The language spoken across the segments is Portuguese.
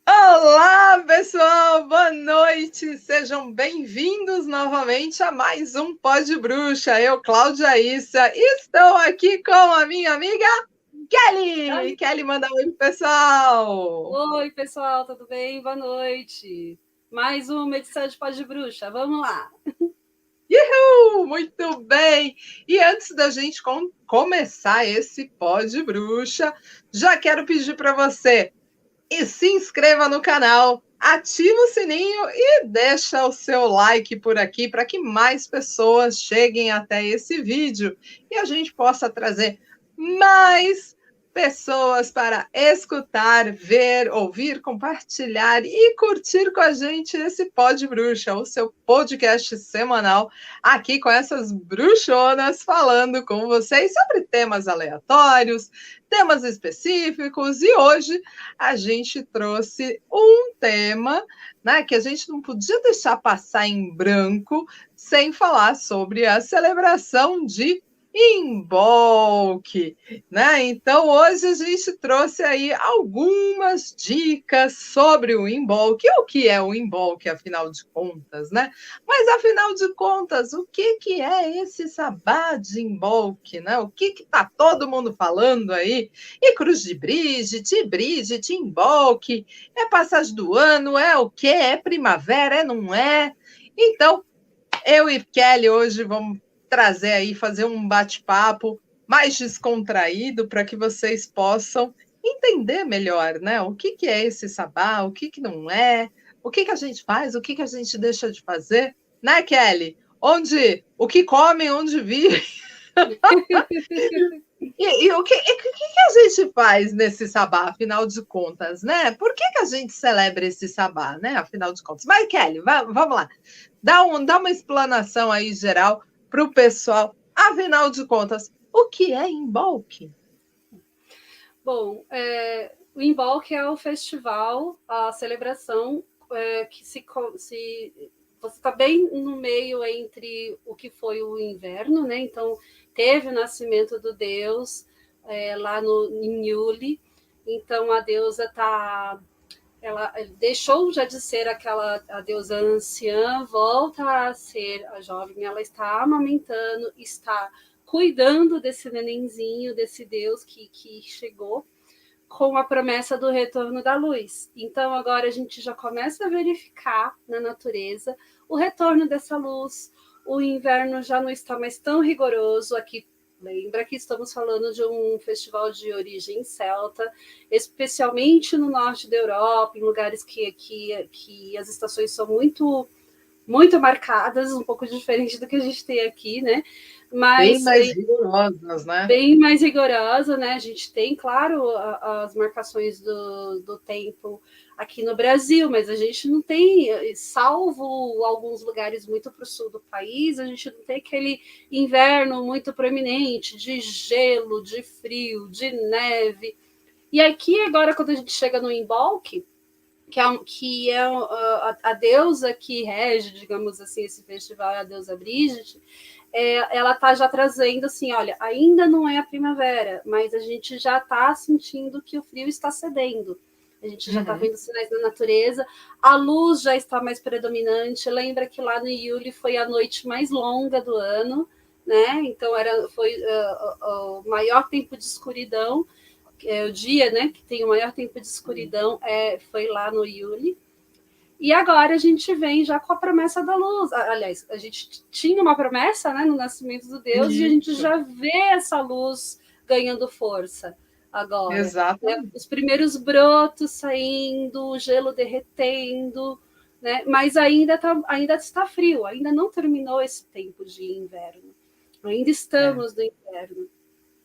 Olá, pessoal! Boa noite! Sejam bem-vindos novamente a mais um Pod Bruxa. Eu, Cláudia Issa, estou aqui com a minha amiga Kelly. Kelly, manda oi pro pessoal! Oi, pessoal, tudo bem? Boa noite. Mais uma edição de Pod Bruxa. Vamos lá! Muito bem! E antes da gente começar esse Pod Bruxa, já quero pedir para você e se inscreva no canal, ativa o sininho e deixa o seu like por aqui para que mais pessoas cheguem até esse vídeo e a gente possa trazer mais pessoas para escutar, ver, ouvir, compartilhar e curtir com a gente esse Pod Bruxa, o seu podcast semanal aqui com essas bruxonas falando com vocês sobre temas aleatórios, temas específicos, e hoje a gente trouxe um tema, né, que a gente não podia deixar passar em branco sem falar sobre a celebração de Imbolc, né? Então hoje a gente trouxe aí algumas dicas sobre o Imbolc, o que é o Imbolc, afinal de contas, né? Mas afinal de contas, o que é esse sabá de Imbolc, né? O que está todo mundo falando aí? E Cruz de Brigitte, Imbolc, é passagem do ano, é o quê? É primavera, é não é? Então, eu e Kelly hoje vamos trazer aí, fazer um bate-papo mais descontraído para que vocês possam entender melhor, né? O que é esse sabá, o que não é, o que a gente faz, o que a gente deixa de fazer, né, Kelly? O que comem, onde vive. E o que a gente faz nesse sabá, afinal de contas, né? Por que a gente celebra esse sabá, né? Afinal de contas. Mas, Kelly, vamos lá. Dá uma explanação aí geral para o pessoal. Afinal de contas, o que é Imbolc? Bom, o Imbolc é o festival, a celebração que você está bem no meio entre o que foi o inverno, né? Então, teve o nascimento do deus lá em Yule. Então, a deusa ela deixou já de ser a deusa anciã, volta a ser a jovem, ela está amamentando, está cuidando desse nenenzinho, desse Deus que chegou com a promessa do retorno da luz. Então, agora a gente já começa a verificar na natureza o retorno dessa luz. O inverno já não está mais tão rigoroso. Aqui, lembra que estamos falando de um festival de origem celta, especialmente no norte da Europa, em lugares que as estações são muito muito marcadas, um pouco diferente do que a gente tem aqui, né? Bem mais rigorosas, né? Bem mais rigorosa, né? A gente tem, claro, as marcações do tempo aqui no Brasil, mas a gente não tem, salvo alguns lugares muito para o sul do país, a gente não tem aquele inverno muito proeminente de gelo, de frio, de neve. E aqui, agora, quando a gente chega no Imbolc, que é a deusa que rege, digamos assim, esse festival, é a deusa Brigitte, ela está já trazendo assim, olha, ainda não é a primavera, mas a gente já está sentindo que o frio está cedendo. A gente já está vendo sinais da natureza, a luz já está mais predominante. Lembra que lá no Yule foi a noite mais longa do ano, né? Então foi o maior tempo de escuridão. O dia, né, que tem o maior tempo de escuridão, foi lá no Yule. E agora a gente vem já com a promessa da luz. Aliás, a gente tinha uma promessa, né, no nascimento do Deus, e a gente já vê essa luz ganhando força agora. Exato. Né? Os primeiros brotos saindo, o gelo derretendo, né? Mas ainda está frio, ainda não terminou esse tempo de inverno. Ainda estamos no inverno.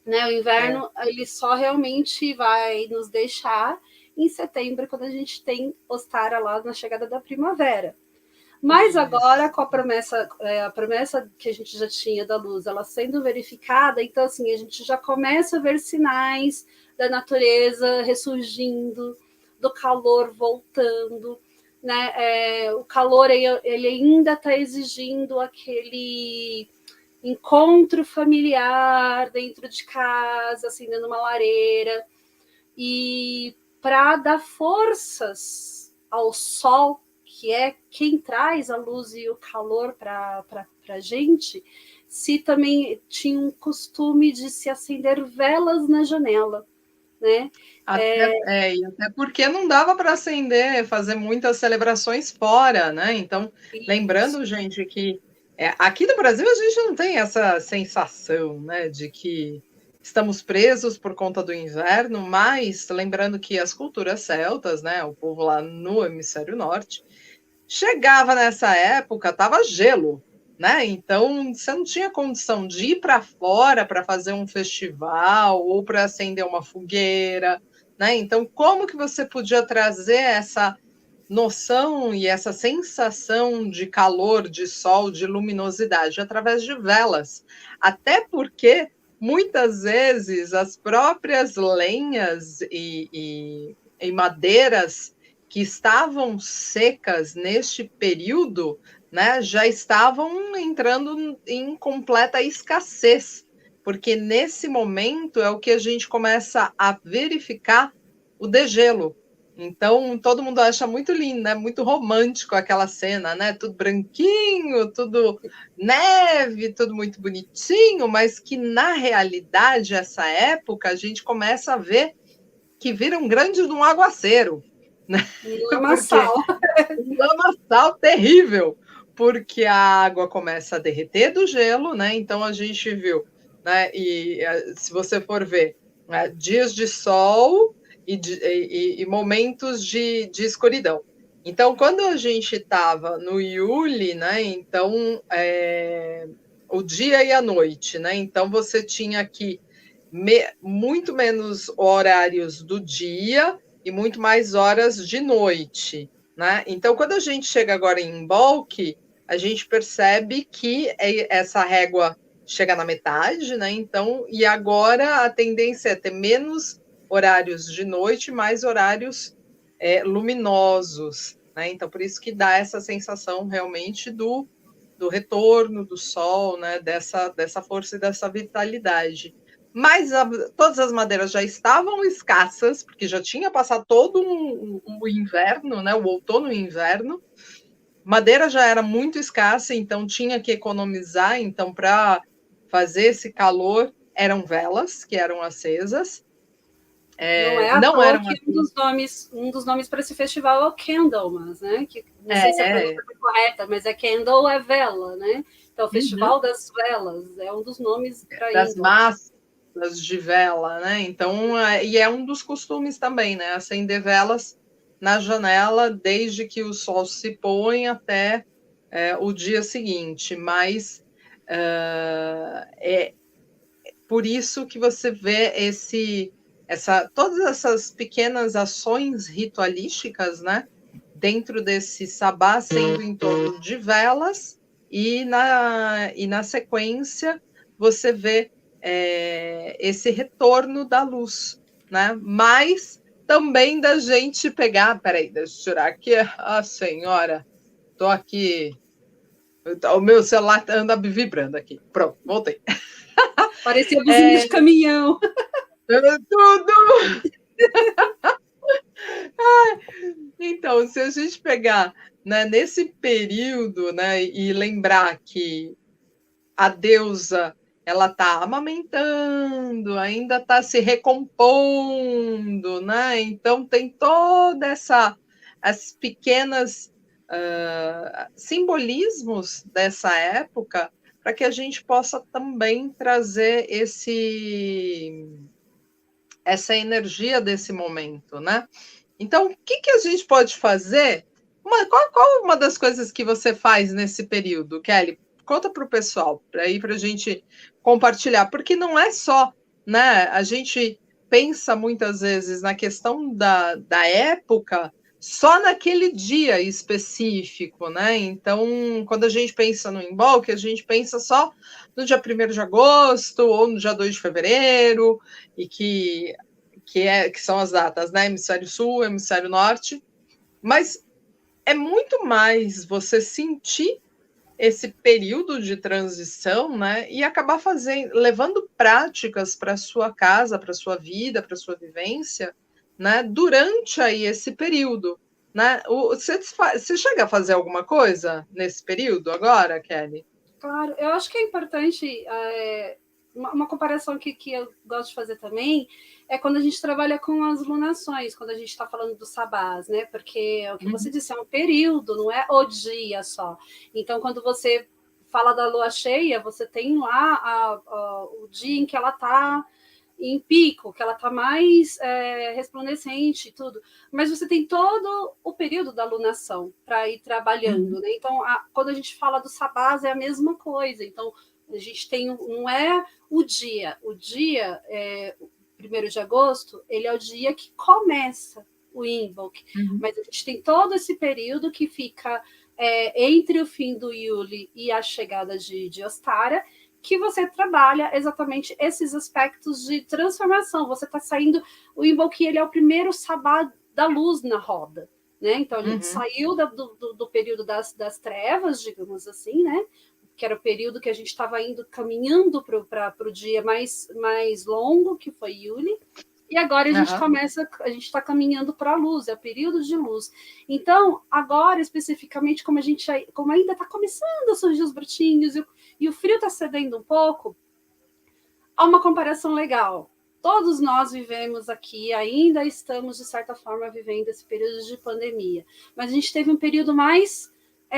Né? O inverno ele só realmente vai nos deixar em setembro, quando a gente tem Ostara lá na chegada da primavera. Mas agora, com a promessa que a gente já tinha da luz, ela sendo verificada, então assim, a gente já começa a ver sinais da natureza ressurgindo, do calor voltando, né? O calor ele ainda está exigindo aquele encontro familiar dentro de casa, acendendo uma lareira, e para dar forças ao sol, que é quem traz a luz e o calor para a gente, se também tinha um costume de se acender velas na janela, né? E até porque não dava para acender, fazer muitas celebrações fora, né? Então, lembrando, gente, que aqui no Brasil a gente não tem essa sensação, né, de que estamos presos por conta do inverno, mas lembrando que as culturas celtas, né, o povo lá no hemisfério norte, chegava nessa época, tava gelo, né? Então você não tinha condição de ir para fora para fazer um festival ou para acender uma fogueira, né? Então como que você podia trazer essa noção e essa sensação de calor, de sol, de luminosidade através de velas? Até porque muitas vezes as próprias lenhas e madeiras que estavam secas neste período, né, já estavam entrando em completa escassez, porque nesse momento é o que a gente começa a verificar o degelo. Então, todo mundo acha muito lindo, né? Muito romântico aquela cena, né? Tudo branquinho, tudo neve, tudo muito bonitinho, mas que na realidade, essa época, a gente começa a ver que vira um grande de um aguaceiro, né? Lamaçal. Um lamaçal terrível, porque a água começa a derreter do gelo, né? Então a gente viu, né? E se você for ver, né, dias de sol e momentos de escuridão. Então, quando a gente estava no Yule, né? Então o dia e a noite, né? Então você tinha aqui muito menos horários do dia e muito mais horas de noite, né? Então, quando a gente chega agora em Imbolc, a gente percebe que essa régua chega na metade, né? Então, e agora a tendência é ter menos horários de noite, mais horários luminosos, né? Então, por isso que dá essa sensação realmente do retorno do sol, né? Dessa força e dessa vitalidade. Mas todas as madeiras já estavam escassas, porque já tinha passado todo o inverno, né, o outono e inverno. Madeira já era muito escassa, então tinha que economizar. Então, para fazer esse calor, eram velas que eram acesas. Não é à toa que um dos nomes para esse festival é o Candlemas, né? Que não sei se a pronúncia está correta, mas Candle é vela, né? Então, o Festival das Velas é um dos nomes para das massas de vela, né? Então, e é um dos costumes também, né? Acender velas na janela desde que o sol se põe até o dia seguinte. Mas é por isso que você vê todas essas pequenas ações ritualísticas, né? Dentro desse sabá sendo em torno de velas e na sequência você vê esse retorno da luz, né? Mas também da gente pegar, peraí, deixa eu tirar aqui, senhora, tô aqui, o meu celular anda vibrando aqui, pronto, voltei. Parecia vizinho de caminhão. Tudo! Então, se a gente pegar, né, nesse período, né, e lembrar que a deusa ela está amamentando, ainda está se recompondo, né? Então tem toda as pequenas simbolismos dessa época para que a gente possa também trazer essa energia desse momento, né? Então, o que a gente pode fazer? Qual uma das coisas que você faz nesse período, Kelly? Conta para o pessoal, para a gente compartilhar, porque não é só, né? A gente pensa muitas vezes na questão da época só naquele dia específico, né? Então, quando a gente pensa no Imbolc, a gente pensa só no dia 1º de agosto ou no dia 2 de fevereiro, e que são as datas, né? Hemisfério Sul, Hemisfério Norte, mas é muito mais você sentir esse período de transição, né, e acabar levando práticas para sua casa, para sua vida, para sua vivência, né, durante aí esse período, né? Você chega a fazer alguma coisa nesse período agora, Kelly? Claro, eu acho que é importante uma comparação que eu gosto de fazer também é quando a gente trabalha com as lunações, quando a gente está falando do sabás, né? Porque o que você disse é um período, não é o dia só. Então, quando você fala da lua cheia, você tem lá o dia em que ela está em pico, que ela está mais resplandecente e tudo. Mas você tem todo o período da lunação para ir trabalhando, né? Então, quando a gente fala do sabás, é a mesma coisa. Então, a gente tem, não é o dia. O dia, 1º de agosto, ele é o dia que começa o Imbolc. Mas a gente tem todo esse período que fica entre o fim do Yule e a chegada de Ostara, que você trabalha exatamente esses aspectos de transformação. Você está saindo... O Imbolc, ele é o primeiro sabá da luz na roda, né? Então, a gente saiu do período das trevas, digamos assim, né? Que era o período que a gente estava caminhando para o dia mais longo, que foi Yule. E agora a gente está caminhando para a luz, é o período de luz. Então, agora, especificamente, como ainda está começando a surgir os brotinhos e o frio está cedendo um pouco, há uma comparação legal. Todos nós vivemos aqui, ainda estamos, de certa forma, vivendo esse período de pandemia. Mas a gente teve um período mais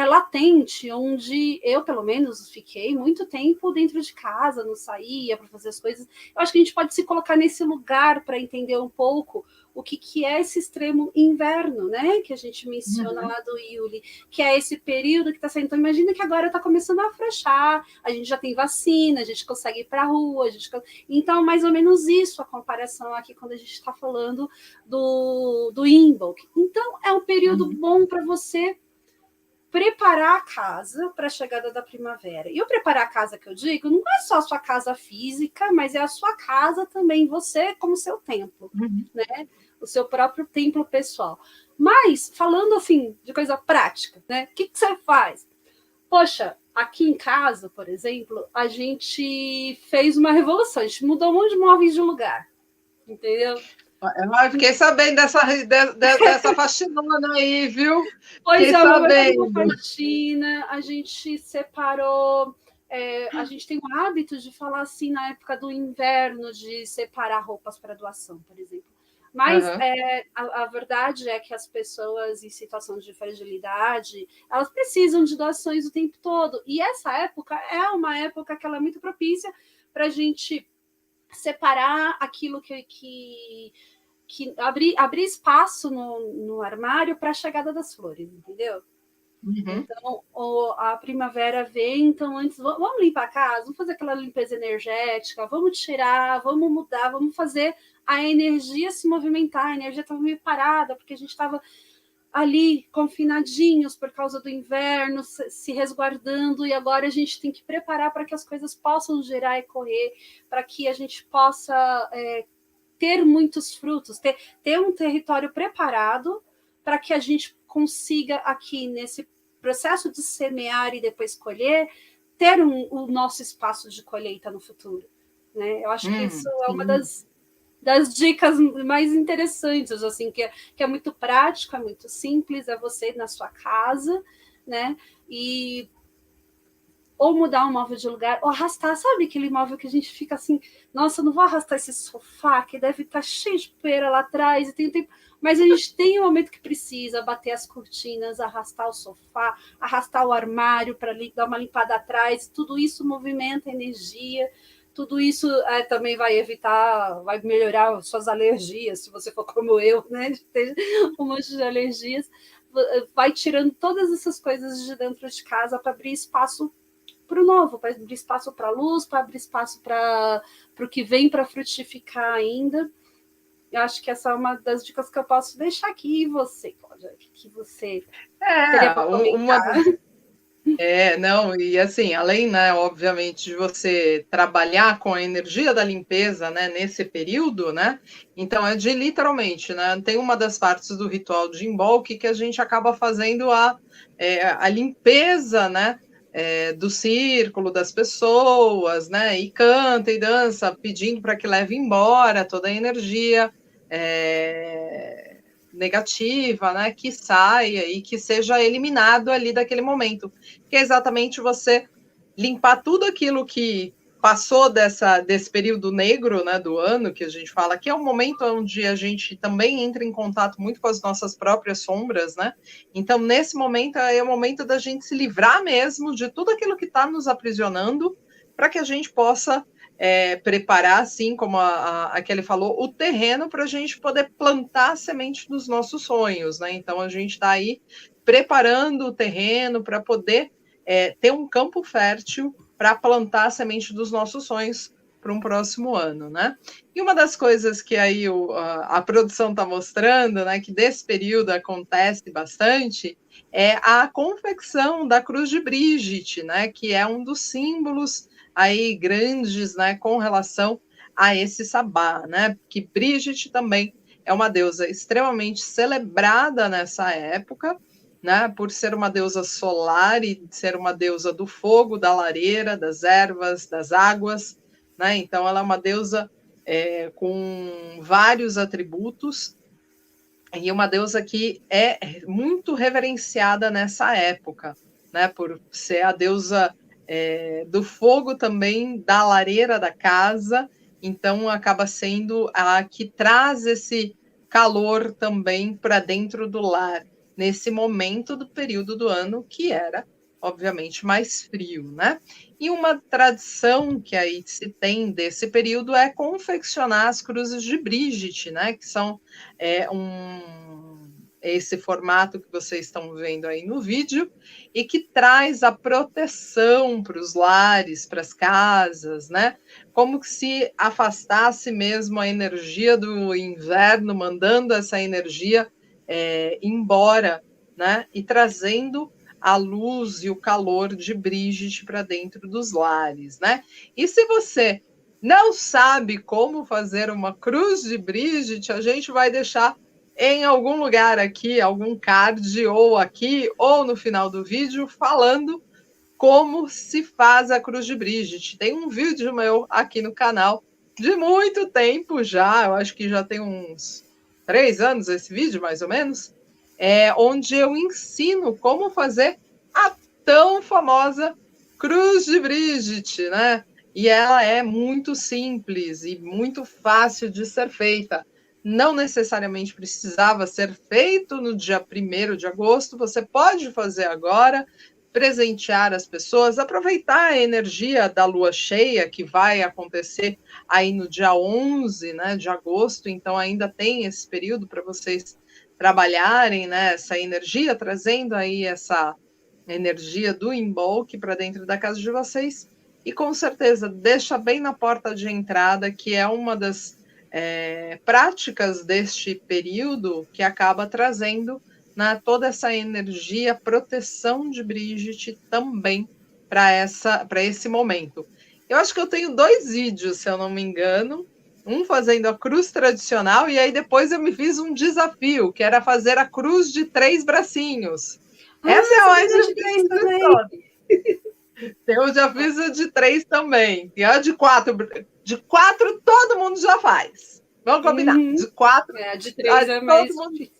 latente, onde eu, pelo menos, fiquei muito tempo dentro de casa, não saía para fazer as coisas. Eu acho que a gente pode se colocar nesse lugar para entender um pouco o que é esse extremo inverno, né? Que a gente menciona lá do Yule, que é esse período que está saindo. Então, imagina que agora está começando a afrouxar, a gente já tem vacina, a gente consegue ir para a rua, então, mais ou menos isso a comparação aqui quando a gente está falando do Imbolc. Então, é um período bom para você preparar a casa para a chegada da primavera. E o preparar a casa que eu digo não é só a sua casa física, mas é a sua casa também, você como seu templo, né? O seu próprio templo pessoal. Mas, falando assim, de coisa prática, né? O que você faz? Poxa, aqui em casa, por exemplo, a gente fez uma revolução, a gente mudou um monte de móveis de lugar, entendeu? Eu fiquei sabendo dessa faxinona aí, viu? Pois Fiquei é, sabendo. uma faxina, a gente separou. A gente tem o hábito de falar assim na época do inverno, de separar roupas para doação, por exemplo. Mas a verdade é que as pessoas em situação de fragilidade, elas precisam de doações o tempo todo. E essa época é uma época que ela é muito propícia para a gente separar aquilo que abrir espaço no armário para a chegada das flores, entendeu? Então, a primavera vem, então antes, vamos limpar a casa, vamos fazer aquela limpeza energética, vamos tirar, vamos mudar, vamos fazer a energia se movimentar. A energia estava meio parada, porque a gente estava ali confinadinhos por causa do inverno, se resguardando, e agora a gente tem que preparar para que as coisas possam girar e correr, para que a gente possa ter muitos frutos, ter um território preparado para que a gente consiga aqui nesse processo de semear e depois colher, ter o nosso espaço de colheita no futuro, né? Eu acho que isso é uma das dicas mais interessantes, assim, que é muito prático, é muito simples, é você na sua casa, né? E ou mudar um móvel de lugar, ou arrastar, sabe aquele móvel que a gente fica assim, nossa, eu não vou arrastar esse sofá, que deve estar cheio de poeira lá atrás, e tem tempo. Mas a gente tem um momento que precisa bater as cortinas, arrastar o sofá, arrastar o armário para dar uma limpada atrás, tudo isso movimenta a energia, tudo isso também vai melhorar suas alergias, se você for como eu, né, de ter um monte de alergias, vai tirando todas essas coisas de dentro de casa para abrir espaço para o novo, para abrir espaço para a luz, para abrir espaço para o que vem para frutificar ainda. Eu acho que essa é uma das dicas que eu posso deixar aqui. E você, Cláudia, o que você teria para comentar? Não, e assim, além, né, obviamente, de você trabalhar com a energia da limpeza, né, nesse período, né, então é de literalmente, né, tem uma das partes do ritual de embolque que a gente acaba fazendo a limpeza, né, do círculo das pessoas, né, e canta e dança, pedindo para que leve embora toda a energia, negativa, né, que saia e que seja eliminado ali daquele momento, que é exatamente você limpar tudo aquilo que passou desse período negro, né, do ano, que a gente fala, que é um momento onde a gente também entra em contato muito com as nossas próprias sombras, né? Então, nesse momento, é o momento da gente se livrar mesmo de tudo aquilo que está nos aprisionando, para que a gente possa preparar, assim como a Kelly falou, o terreno para a gente poder plantar a semente dos nossos sonhos, né? Então, a gente está aí preparando o terreno para poder ter um campo fértil para plantar a semente dos nossos sonhos para um próximo ano, né? E uma das coisas que aí a produção está mostrando, né, que desse período acontece bastante, é a confecção da Cruz de Brigitte, né, que é um dos símbolos aí grandes, né, com relação a esse sabá, né? Que Brigitte também é uma deusa extremamente celebrada nessa época, né, por ser uma deusa solar e ser uma deusa do fogo, da lareira, das ervas, das águas, né? Então ela é uma deusa com vários atributos e uma deusa que é muito reverenciada nessa época, né? Por ser a deusa do fogo também, da lareira da casa, então acaba sendo a que traz esse calor também para dentro do lar, nesse momento do período do ano que era, obviamente, mais frio, né? E uma tradição que aí se tem desse período é confeccionar as cruzes de Brigitte, né? Que são esse formato que vocês estão vendo aí no vídeo, e que traz a proteção para os lares, para as casas, né? Como se afastasse mesmo a energia do inverno, mandando essa energia embora, né? E trazendo a luz e o calor de Brigitte para dentro dos lares, né? E se você não sabe como fazer uma cruz de Brigitte, a gente vai deixar em algum lugar aqui, algum card, ou aqui, ou no final do vídeo, falando como se faz a cruz de Brigitte. Tem um vídeo meu aqui no canal de muito tempo já, eu acho que já tem uns 3 anos esse vídeo, mais ou menos, onde eu ensino como fazer a tão famosa cruz de Brigitte, né? E ela é muito simples e muito fácil de ser feita. Não necessariamente precisava ser feito no dia 1º de agosto, você pode fazer agora, presentear as pessoas, aproveitar a energia da lua cheia, que vai acontecer aí no dia 11, né, de agosto, então ainda tem esse período para vocês trabalharem, né, essa energia, trazendo aí essa energia do embolque para dentro da casa de vocês, e com certeza deixa bem na porta de entrada, que é uma das práticas deste período que acaba trazendo, né, toda essa energia, proteção de Brigitte também para esse momento. Eu acho que eu tenho 2 vídeos, se eu não me engano, um fazendo a cruz tradicional, e aí depois eu me fiz um desafio, que era fazer a cruz de 3 bracinhos. Essa é a mais difícil de todas. Eu já fiz a de 3 também. E a de 4. De 4 todo mundo já faz. Vamos combinar. De 4. A de 3 é mais difícil.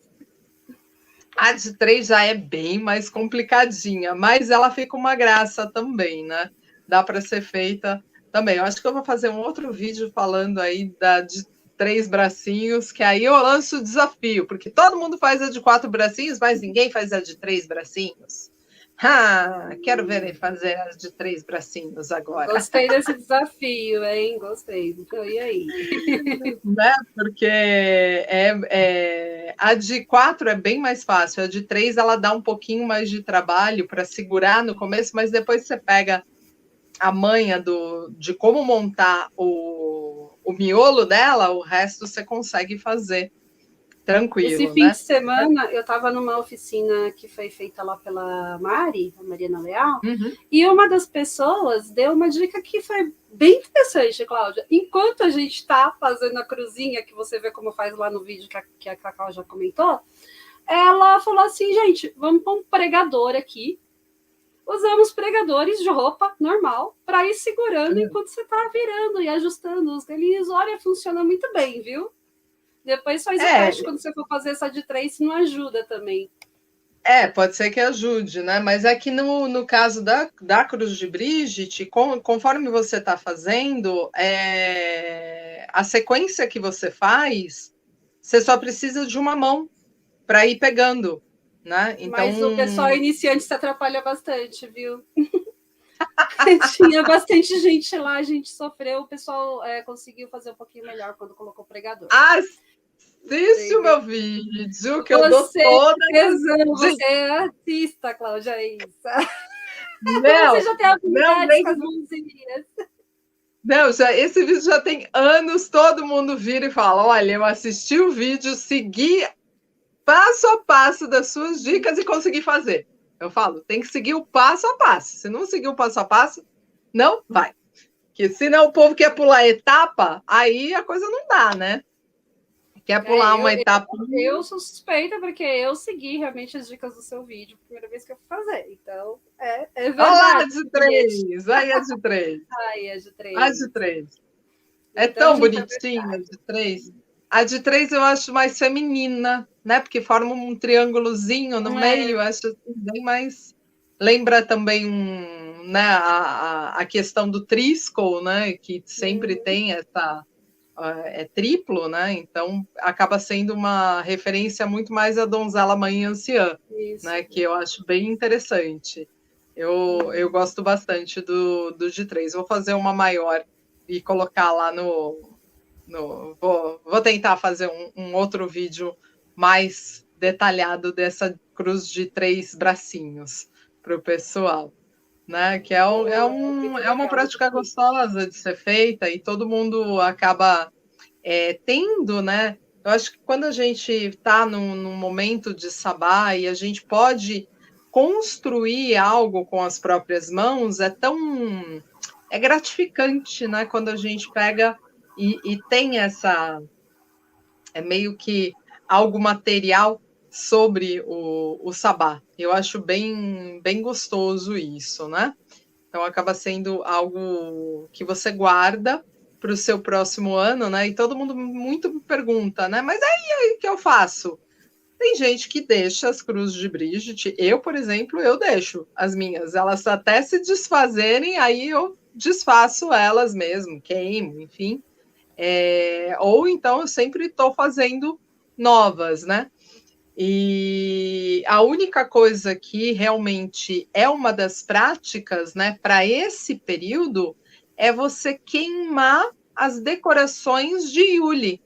A de 3 já é bem mais complicadinha, mas ela fica uma graça também, né? Dá para ser feita também. Eu acho que eu vou fazer um outro vídeo falando aí de 3 bracinhos, que aí eu lanço o desafio, porque todo mundo faz a de 4 bracinhos, mas ninguém faz a de 3 bracinhos. Quero ver ele fazer as de 3 bracinhos agora. Gostei desse desafio, hein? Gostei. Então, e aí? Né? Porque a de 4 é bem mais fácil, a de 3 ela dá um pouquinho mais de trabalho para segurar no começo, mas depois você pega a manha de como montar o miolo dela, o resto você consegue fazer tranquilo, fim né? de semana, eu estava numa oficina que foi feita lá pela Mari, a Mariana Leal, Uhum. e uma das pessoas deu uma dica que foi bem interessante, Cláudia. Enquanto a gente está fazendo a cruzinha, que você vê como faz lá no vídeo que a Cacau já comentou, ela falou assim, gente, vamos pôr um pregador aqui, usamos pregadores de roupa normal para ir segurando enquanto você está virando e ajustando os delinhos. Olha, funciona muito bem, viu? Depois faz o teste quando você for fazer essa de 3, se não ajuda também. Pode ser que ajude, né? Mas é que no caso da Cruz de Brigitte, conforme você está fazendo, a sequência que você faz, você só precisa de uma mão para ir pegando, né? Então, Mas o pessoal iniciante se atrapalha bastante, viu? Tinha bastante gente lá, a gente sofreu, o pessoal conseguiu fazer um pouquinho melhor quando colocou o pregador. Assiste o meu vídeo, que eu dou Você toda... você é artista, Cláudia Isa. Não, você já tem habilidades com as mãozinhas. Não, esse vídeo já tem anos, todo mundo vira e fala, olha, eu assisti o vídeo, segui passo a passo das suas dicas e consegui fazer. Eu falo, tem que seguir o passo a passo. Se não seguir o passo a passo, não vai. Porque senão o povo quer pular etapa, aí a coisa não dá, né? Quer pular uma etapa. Eu sou suspeita, porque eu segui realmente as dicas do seu vídeo, primeira vez que eu fui fazer. Então, é verdade. Olha lá, a de 3. Aí a de 3. Ai, a de 3. A de 3. É então, tão bonitinha a de 3. A de 3 eu acho mais feminina, né? Porque forma um triângulozinho no meio, acho assim, bem mais. Lembra também né, a questão do Triskel, né? Que sempre tem essa. É triplo, né? Então acaba sendo uma referência muito mais à donzela mãe anciã, né? Que eu acho bem interessante. Eu gosto bastante do de 3. Vou fazer uma maior e colocar lá vou tentar fazer um outro vídeo mais detalhado dessa cruz de 3 bracinhos para o pessoal, né? Que é uma prática gostosa de ser feita e todo mundo acaba tendo, né? Eu acho que quando a gente está num momento de sabá e a gente pode construir algo com as próprias mãos, é gratificante, né? Quando a gente pega e tem meio que algo material sobre o sabá. Eu acho bem gostoso isso, né? Então acaba sendo algo que você guarda para o seu próximo ano, né? E todo mundo muito me pergunta, né? Mas aí que eu faço? Tem gente que deixa as cruzes de Brigitte. Eu, por exemplo, eu deixo as minhas. Elas até se desfazerem, aí eu desfaço elas mesmo, queimo, enfim. Ou então eu sempre estou fazendo novas, né? E a única coisa que realmente é uma das práticas, né, para esse período, é você queimar as decorações de Yule,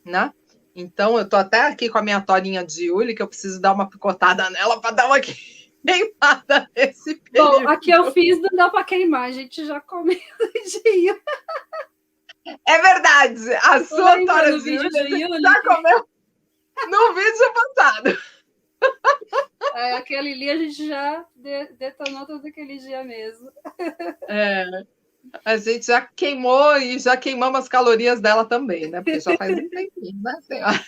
né? Então, eu estou até aqui com a minha torinha de Yule, que eu preciso dar uma picotada nela para dar uma queimada nesse período. Bom, aqui eu fiz, não dá para queimar, a gente já comeu dia. É verdade, a sua tora de Yule já comeu no vídeo passado. Aquele ali a gente já detonou todo aquele dia mesmo. A gente já queimou e já queimamos as calorias dela também, né? Porque já faz um tempinho, né, senhora?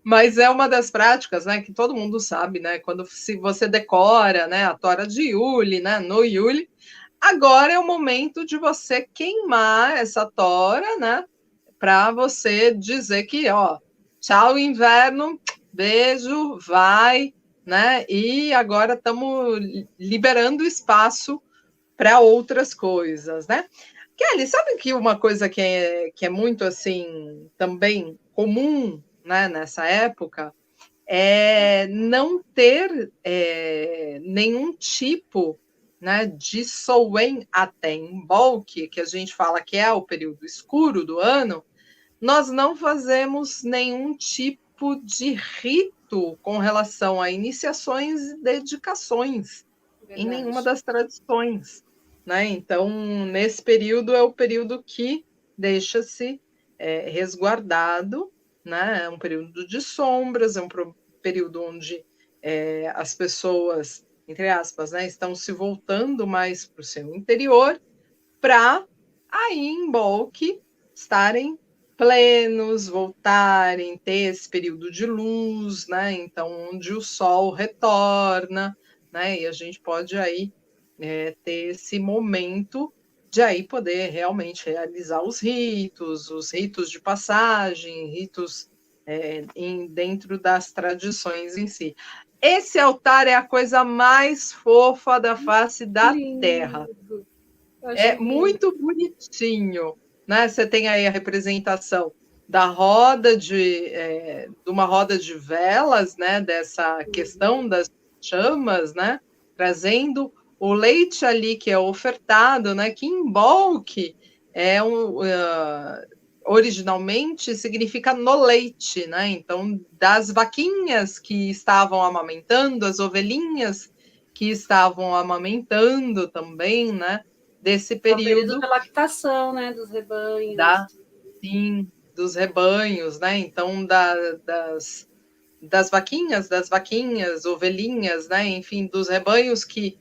Mas é uma das práticas, né, que todo mundo sabe, né? Se você decora, né, a tora de Yule, né, no Yule, agora é o momento de você queimar essa tora, né? Para você dizer que, ó, tchau inverno, beijo, vai, né? E agora estamos liberando espaço para outras coisas, né? Kelly, sabe que uma coisa que é muito assim também comum, né, nessa época é não ter nenhum tipo, né, de Soen até em bulk, que a gente fala que é o período escuro do ano, nós não fazemos nenhum tipo de rito com relação a iniciações e dedicações em nenhuma das tradições, né? Então, nesse período é o período que deixa-se resguardado, né? É um período de sombras, é um período onde as pessoas, entre aspas, né, estão se voltando mais para o seu interior, para aí em Imbolc estarem plenos, voltarem, ter esse período de luz, né? Então, onde o sol retorna, né? E a gente pode aí ter esse momento de aí poder realmente realizar os ritos de passagem, ritos dentro das tradições em si. Esse altar é a coisa mais fofa da face da Terra. Lindo. É muito bonitinho, né? Você tem aí a representação da roda de uma roda de velas, né? Dessa questão das chamas, né? Trazendo o leite ali que é ofertado, né? Que em Imbolc originalmente significa no leite, né? Então, das vaquinhas que estavam amamentando, as ovelhinhas que estavam amamentando também, né? Desse período. É o período da lactação, né? Dos rebanhos. Sim, dos rebanhos, né? Então, das vaquinhas, ovelhinhas, né? Enfim, dos rebanhos que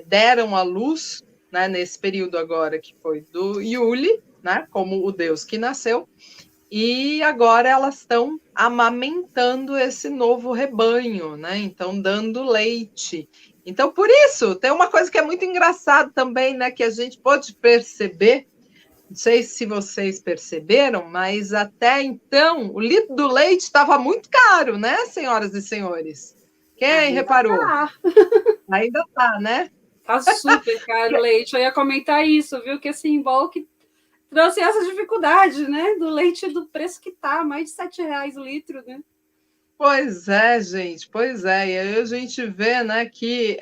deram à luz, né? Nesse período agora que foi do Iule, né? Como o Deus que nasceu. E agora elas estão amamentando esse novo rebanho, né? Então, dando leite. Então, por isso, tem uma coisa que é muito engraçada também, né? Que a gente pode perceber, não sei se vocês perceberam, mas até então o litro do leite estava muito caro, né, senhoras e senhores? Quem ainda reparou? Tá. Ainda tá, né? Tá super caro o leite. Eu ia comentar isso, viu? Que esse Imbolc trouxe essa dificuldade, né? Do leite do preço que tá, mais de R$7 o litro, né? Pois é, gente, pois é. E aí a gente vê, né, que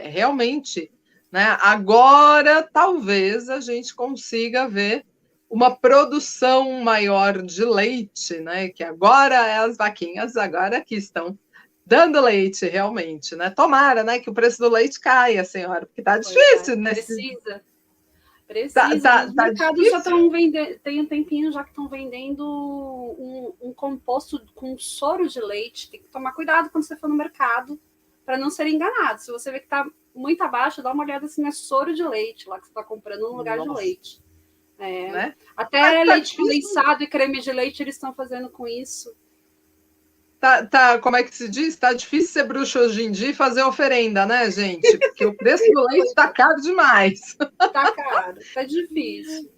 realmente, né, agora talvez a gente consiga ver uma produção maior de leite, né? Que agora as vaquinhas agora que estão dando leite realmente, né? Tomara, né, que o preço do leite caia, senhora, porque tá difícil, né? Precisa. Os mercados difícil. já estão vendendo, tem um tempinho já que estão vendendo um composto com soro de leite. Tem que tomar cuidado quando você for no mercado para não ser enganado. Se você vê que está muito abaixo, dá uma olhada se não é soro de leite lá que você está comprando no lugar de leite. Né? Até leite condensado e creme de leite eles estão fazendo com isso. Como é que se diz? Tá difícil ser bruxo hoje em dia e fazer oferenda, né, gente? Porque o preço do leite está caro demais. Tá caro, tá difícil.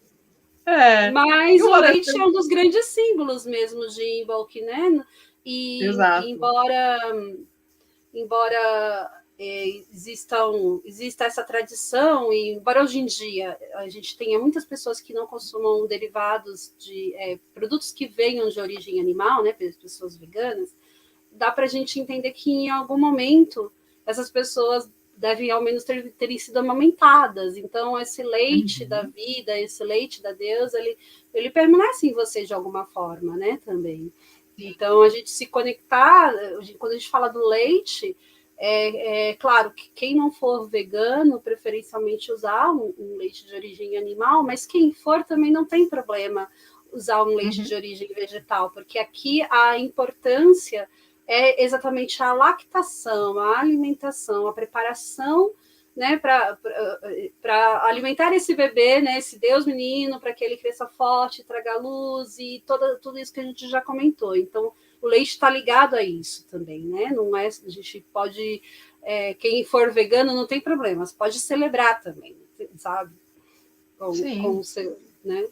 É. Mas o leite é um dos grandes símbolos mesmo de Imbolc, né? E exato. Embora exista essa tradição, e embora hoje em dia a gente tenha muitas pessoas que não consumam derivados de produtos que venham de origem animal, né, pessoas veganas, dá para a gente entender que em algum momento essas pessoas devem ao menos terem sido amamentadas. Então, esse leite da vida, esse leite da deusa, ele permanece em você de alguma forma, né, também. Então, a gente se conectar, quando a gente fala do leite, claro que quem não for vegano, preferencialmente usar um leite de origem animal, mas quem for também não tem problema usar um leite de origem vegetal, porque aqui a importância é exatamente a lactação, a alimentação, a preparação, né, para alimentar esse bebê, né, esse Deus menino, para que ele cresça forte, traga luz e tudo isso que a gente já comentou. Então, o leite está ligado a isso também, né? Não é, a gente pode, quem for vegano não tem problemas, pode celebrar também, sabe? Com o seu, né?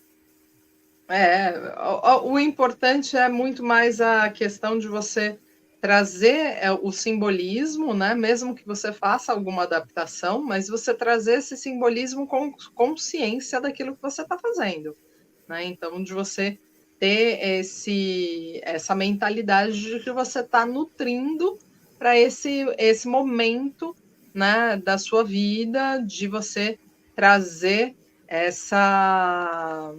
O importante é muito mais a questão de você trazer o simbolismo, né? Mesmo que você faça alguma adaptação, mas você trazer esse simbolismo com consciência daquilo que você está fazendo, né? Então, de você ter essa mentalidade de que você está nutrindo para esse momento, né, da sua vida, de você trazer essa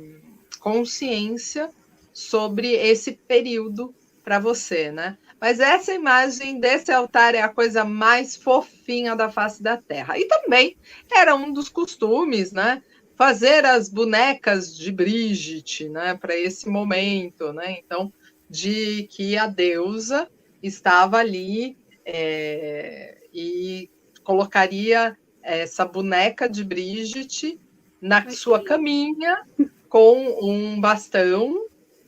consciência sobre esse período para você, né? Mas essa imagem desse altar é a coisa mais fofinha da face da Terra. E também era um dos costumes, né? Fazer as bonecas de Brigitte, né? Para esse momento, né? Então, de que a deusa estava ali e colocaria essa boneca de Brigitte na sua caminha com um bastão,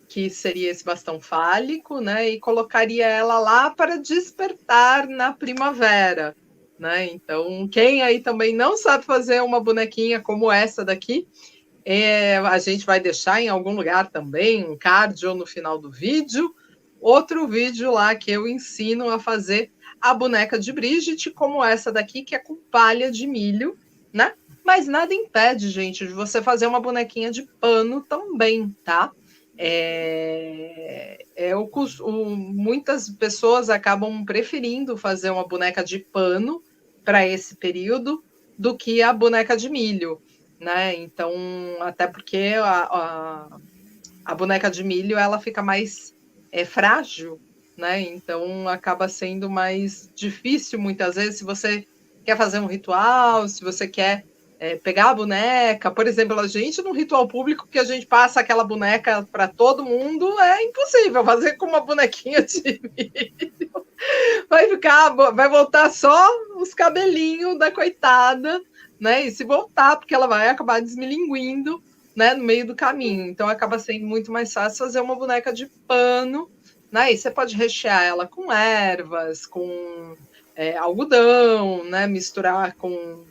que seria esse bastão fálico, né? E colocaria ela lá para despertar na primavera, né? Então, quem aí também não sabe fazer uma bonequinha como essa daqui, a gente vai deixar em algum lugar também um card ou no final do vídeo, outro vídeo lá que eu ensino a fazer a boneca de Brigitte, como essa daqui, que é com palha de milho, né? Mas nada impede, gente, de você fazer uma bonequinha de pano também, tá? Muitas pessoas acabam preferindo fazer uma boneca de pano para esse período do que a boneca de milho, né? Então, até porque a boneca de milho ela fica mais frágil, né? Então acaba sendo mais difícil muitas vezes se você quer fazer um ritual, se você quer pegar a boneca, por exemplo, a gente num ritual público que a gente passa aquela boneca para todo mundo, é impossível fazer com uma bonequinha de milho. Vai voltar só os cabelinhos da coitada, né? E se voltar, porque ela vai acabar desmilinguindo, né, no meio do caminho. Então acaba sendo muito mais fácil fazer uma boneca de pano, né? E você pode rechear ela com ervas, com algodão, né? Misturar com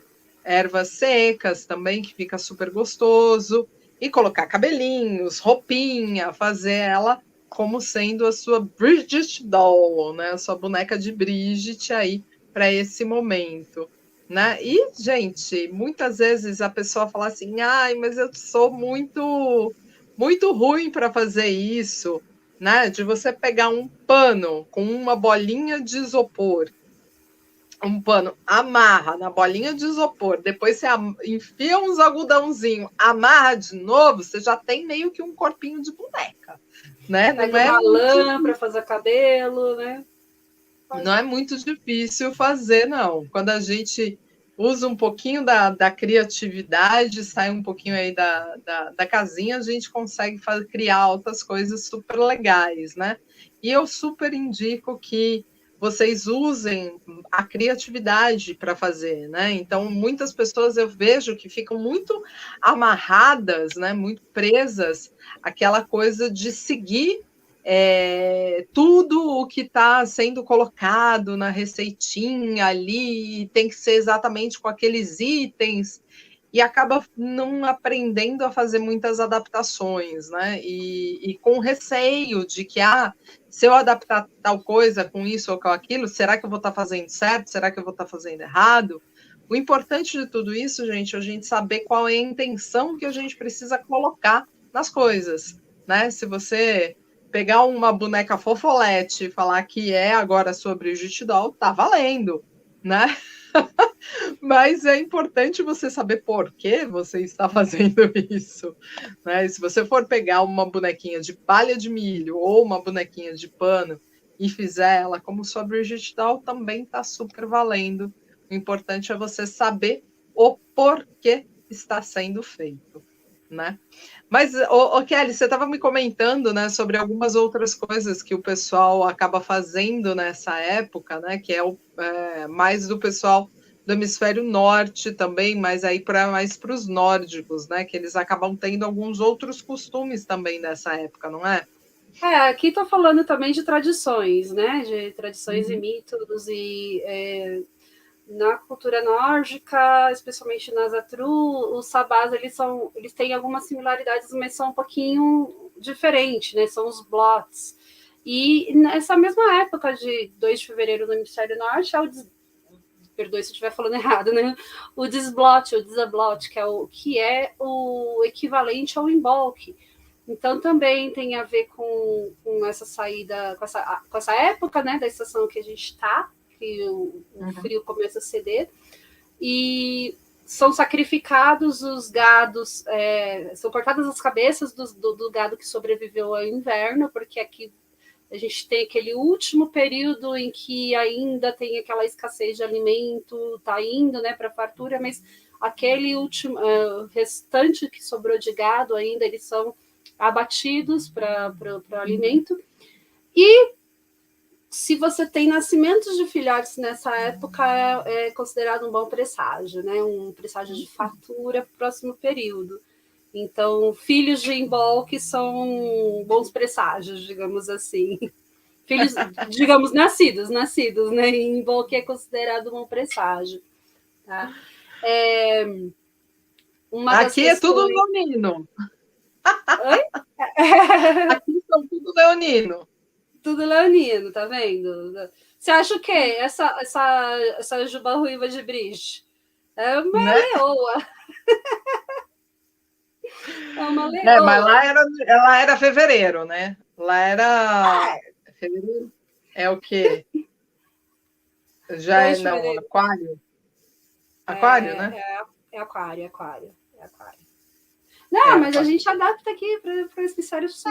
ervas secas também, que fica super gostoso. E colocar cabelinhos, roupinha, fazer ela como sendo a sua Brigitte Doll, né? A sua boneca de Brigitte aí para esse momento. Né? E, gente, muitas vezes a pessoa fala assim, ai, mas eu sou muito ruim para fazer isso, né? De você pegar um pano com uma bolinha de isopor, um pano, amarra na bolinha de isopor, depois você enfia uns algodãozinho, amarra de novo, você já tem meio que um corpinho de boneca, né? Pega uma lã para fazer cabelo, né? Não é muito difícil fazer, não. Quando a gente usa um pouquinho da criatividade, sai um pouquinho aí da casinha, a gente consegue criar outras coisas super legais, né? E eu super indico que vocês usem a criatividade para fazer, né? Então, muitas pessoas eu vejo que ficam muito amarradas, né? Muito presas àquela coisa de seguir tudo o que está sendo colocado na receitinha ali tem que ser exatamente com aqueles itens e acaba não aprendendo a fazer muitas adaptações, né? E com receio de que, se eu adaptar tal coisa com isso ou com aquilo, será que eu vou estar fazendo certo? Será que eu vou estar fazendo errado? O importante de tudo isso, gente, é a gente saber qual é a intenção que a gente precisa colocar nas coisas, né? Se você pegar uma boneca fofolete e falar que é agora sobre o Brigitte Doll, tá valendo, né? Mas é importante você saber por que você está fazendo isso, né? E se você for pegar uma bonequinha de palha de milho ou uma bonequinha de pano e fizer ela como sua Brigitte Doll, também está super valendo. O importante é você saber o porquê está sendo feito, né? Mas, Kelly, você estava me comentando, né, sobre algumas outras coisas que o pessoal acaba fazendo nessa época, né, que é mais do pessoal do hemisfério norte também, mas aí mais para os nórdicos, né, que eles acabam tendo alguns outros costumes também nessa época, não é? Aqui estou falando também de tradições, né, de tradições e mitos e na cultura nórdica, especialmente na Zatru, os sabás eles têm algumas similaridades, mas são um pouquinho diferentes, né? São os blots. E nessa mesma época de 2 de fevereiro no hemisfério norte, perdoe se eu estiver falando errado, né? O desblot, o desablot, que é o equivalente ao embolque. Então também tem a ver com essa saída, com essa época, né, da estação que a gente está, que o frio começa a ceder, e são sacrificados os gados, são cortadas as cabeças do gado que sobreviveu ao inverno, porque aqui a gente tem aquele último período em que ainda tem aquela escassez de alimento, tá indo, né, para fartura, mas aquele último restante que sobrou de gado ainda, eles são abatidos para alimento. E se você tem nascimentos de filhotes nessa época, é considerado um bom presságio, né? Um presságio de fartura para o próximo período. Então, filhos de embolque são bons presságios, digamos assim. Filhos, digamos, nascidos, né? Em embolque é considerado um bom presságio. Tá? Aqui é tudo leonino. Oi? Aqui são tudo leonino. Tudo leonino, tá vendo? Você acha o quê? Essa juba ruiva de Briche? É uma leoa. É uma leoa. Mas lá era fevereiro, né? Lá era... Fevereiro é o quê? Já é, não, aquário. Aquário, né? É aquário. Não, mas a gente adapta aqui para o hemisfério sul.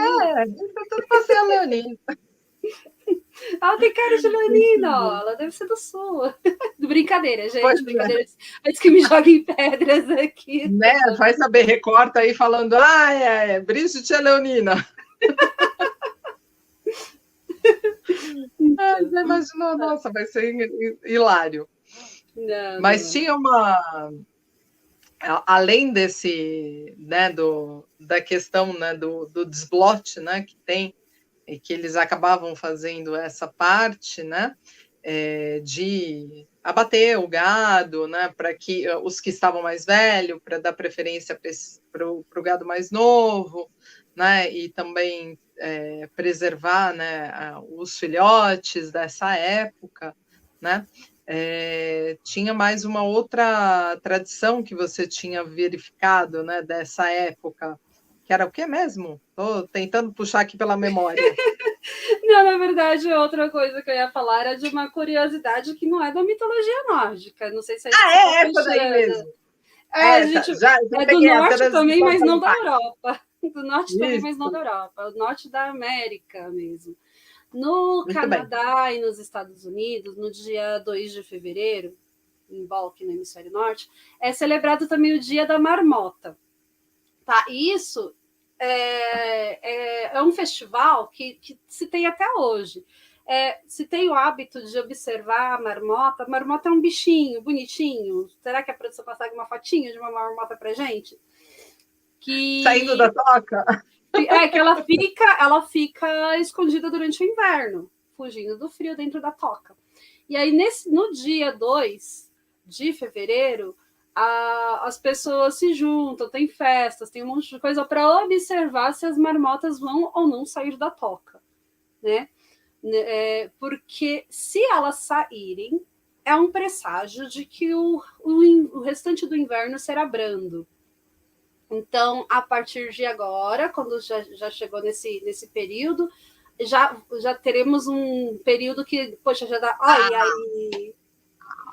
Tudo para ser leonino. Ela tem cara de leonina, ela deve ser do sul. Brincadeira, gente, brincadeira. Antes que me joguem pedras aqui. Né? Vai saber, recorta aí falando, Brigitte é leonina. Você imaginou, nossa, vai ser hilário. Mas tinha uma... Além desse, né, da questão, né, do desblote, né, que tem, e que eles acabavam fazendo essa parte, né, de abater o gado, né, para que os que estavam mais velhos, para dar preferência para o gado mais novo, né, e também preservar, né, os filhotes dessa época, né. Tinha mais uma outra tradição que você tinha verificado, né, dessa época, que era o que mesmo? Estou tentando puxar aqui pela memória. Não, na verdade, outra coisa que eu ia falar era de uma curiosidade que não é da mitologia nórdica. Não sei se é essa daí mesmo. A gente é do norte também, mas não da Europa. Do norte também, mas não da Europa. Do norte da América mesmo. No Canadá e nos Estados Unidos, no dia 2 de fevereiro, em Balk, no hemisfério norte, é celebrado também o Dia da Marmota. Tá? E isso é um festival que se tem até hoje. Se tem o hábito de observar a marmota. A marmota é um bichinho bonitinho. Será que a produção consegue uma fotinha de uma marmota pra gente? Saindo da toca? Que ela fica escondida durante o inverno, fugindo do frio dentro da toca. E aí, no dia 2 de fevereiro, as pessoas se juntam, tem festas, tem um monte de coisa para observar se as marmotas vão ou não sair da toca, né? Porque se elas saírem, é um presságio de que o restante do inverno será brando. Então, a partir de agora, quando já chegou nesse período, já teremos um período que, poxa, já dá...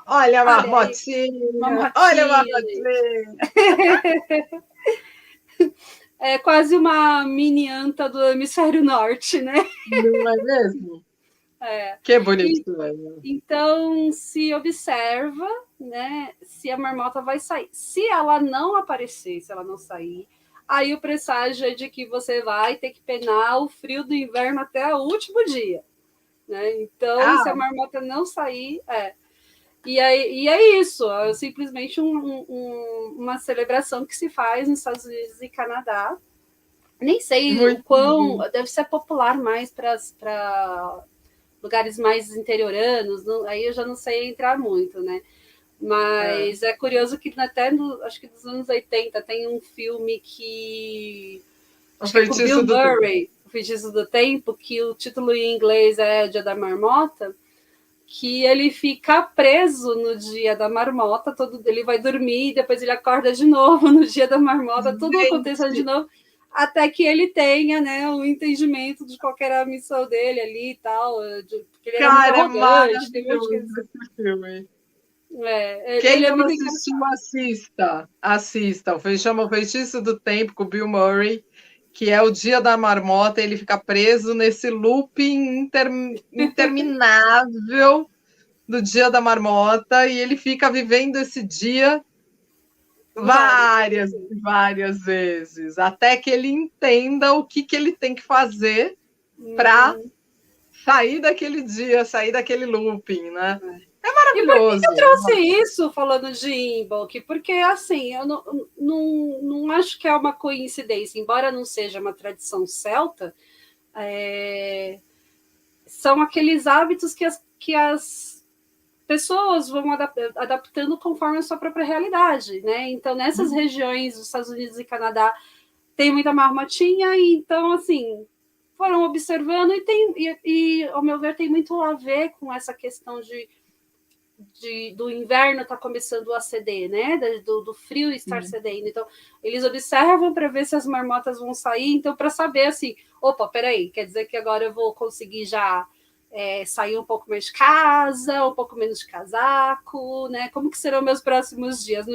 Olha a marmotinha! Olha a marmotinha! É quase uma mini anta do hemisfério norte, né? Não é mesmo? Que bonito. Então, se observa, né, se a marmota vai sair. Se ela não aparecer, se ela não sair, aí o presságio é de que você vai ter que penar o frio do inverno até o último dia. Né? Então, se a marmota não sair, E é isso, é simplesmente uma celebração que se faz nos Estados Unidos e Canadá. Nem sei o quão... Deve ser popular mais para lugares mais interioranos, aí eu já não sei entrar muito, né? Mas é curioso que até, acho que dos anos 80, tem um filme que... Acho que é com Bill Murray, O Feitiço do Tempo, que o título em inglês é Dia da Marmota, que ele fica preso no Dia da Marmota, ele vai dormir, e depois ele acorda de novo no Dia da Marmota, tudo acontecendo de novo, até que ele tenha, né, o entendimento de qual era a missão dele ali e tal, porque ele era muito arrogante, tem um monte de filme. Quem não assistiu, assista. Chama O Feitiço do Tempo, com o Bill Murray, que é o Dia da Marmota, ele fica preso nesse looping interminável do Dia da Marmota, e ele fica vivendo esse dia várias vezes, até que ele entenda o que ele tem que fazer para sair daquele dia, sair daquele looping, né? É E por que maravilhoso. eu trouxe isso falando de Imbolc? Porque, assim, eu não acho que é uma coincidência, embora não seja uma tradição celta, são aqueles hábitos que as pessoas vão adaptando conforme a sua própria realidade, né? Então, nessas regiões dos Estados Unidos e Canadá, tem muita marmotinha, e então, assim, foram observando e, ao meu ver, tem muito a ver com essa questão do inverno estar começando a ceder, né? Do frio estar cedendo. Então, eles observam para ver se as marmotas vão sair, então, para saber assim, opa, peraí, quer dizer que agora eu vou conseguir já sair um pouco mais de casa, um pouco menos de casaco, né? Como que serão meus próximos dias?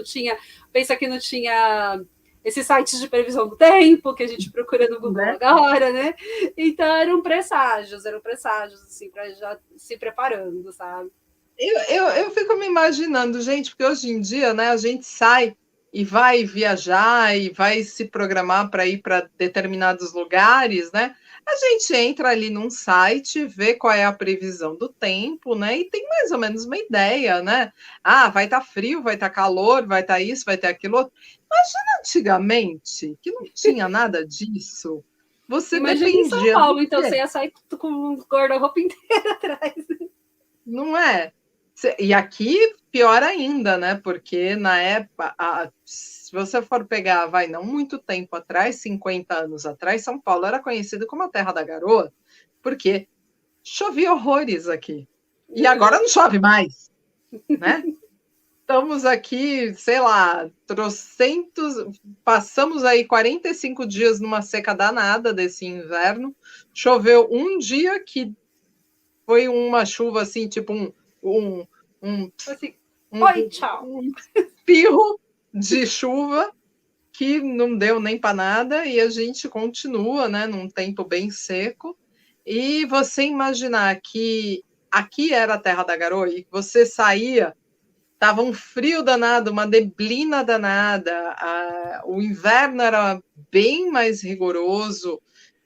Pensa que não tinha esses sites de previsão do tempo que a gente procura no Google agora, né? Então eram presságios, assim, para já se preparando, sabe? Eu fico me imaginando, gente, porque hoje em dia, né, a gente sai e vai viajar e vai se programar para ir para determinados lugares, né? A gente entra ali num site, vê qual é a previsão do tempo, né? E tem mais ou menos uma ideia, né? Ah, vai estar frio, vai estar calor, vai estar isso, vai ter aquilo outro. Imagina antigamente, que não tinha nada disso. Você Imagina em São dependia Paulo, do então quê? você ia sair com um guarda-roupa inteiro atrás. Não é? E aqui, pior ainda, né? Porque na época, se você for pegar, vai, não muito tempo atrás, 50 anos atrás, São Paulo era conhecido como a Terra da Garoa, porque chovia horrores aqui. E agora não chove mais, né? Estamos aqui, sei lá, passamos aí 45 dias numa seca danada desse inverno. Choveu um dia que foi uma chuva assim, tipo um, Assim, um, oi, tchau. um espirro de chuva que não deu nem para nada e a gente continua, né, num tempo bem seco. E você imaginar que aqui era a Terra da Garoa e você saía, tava um frio danado, uma neblina danada, o inverno era bem mais rigoroso,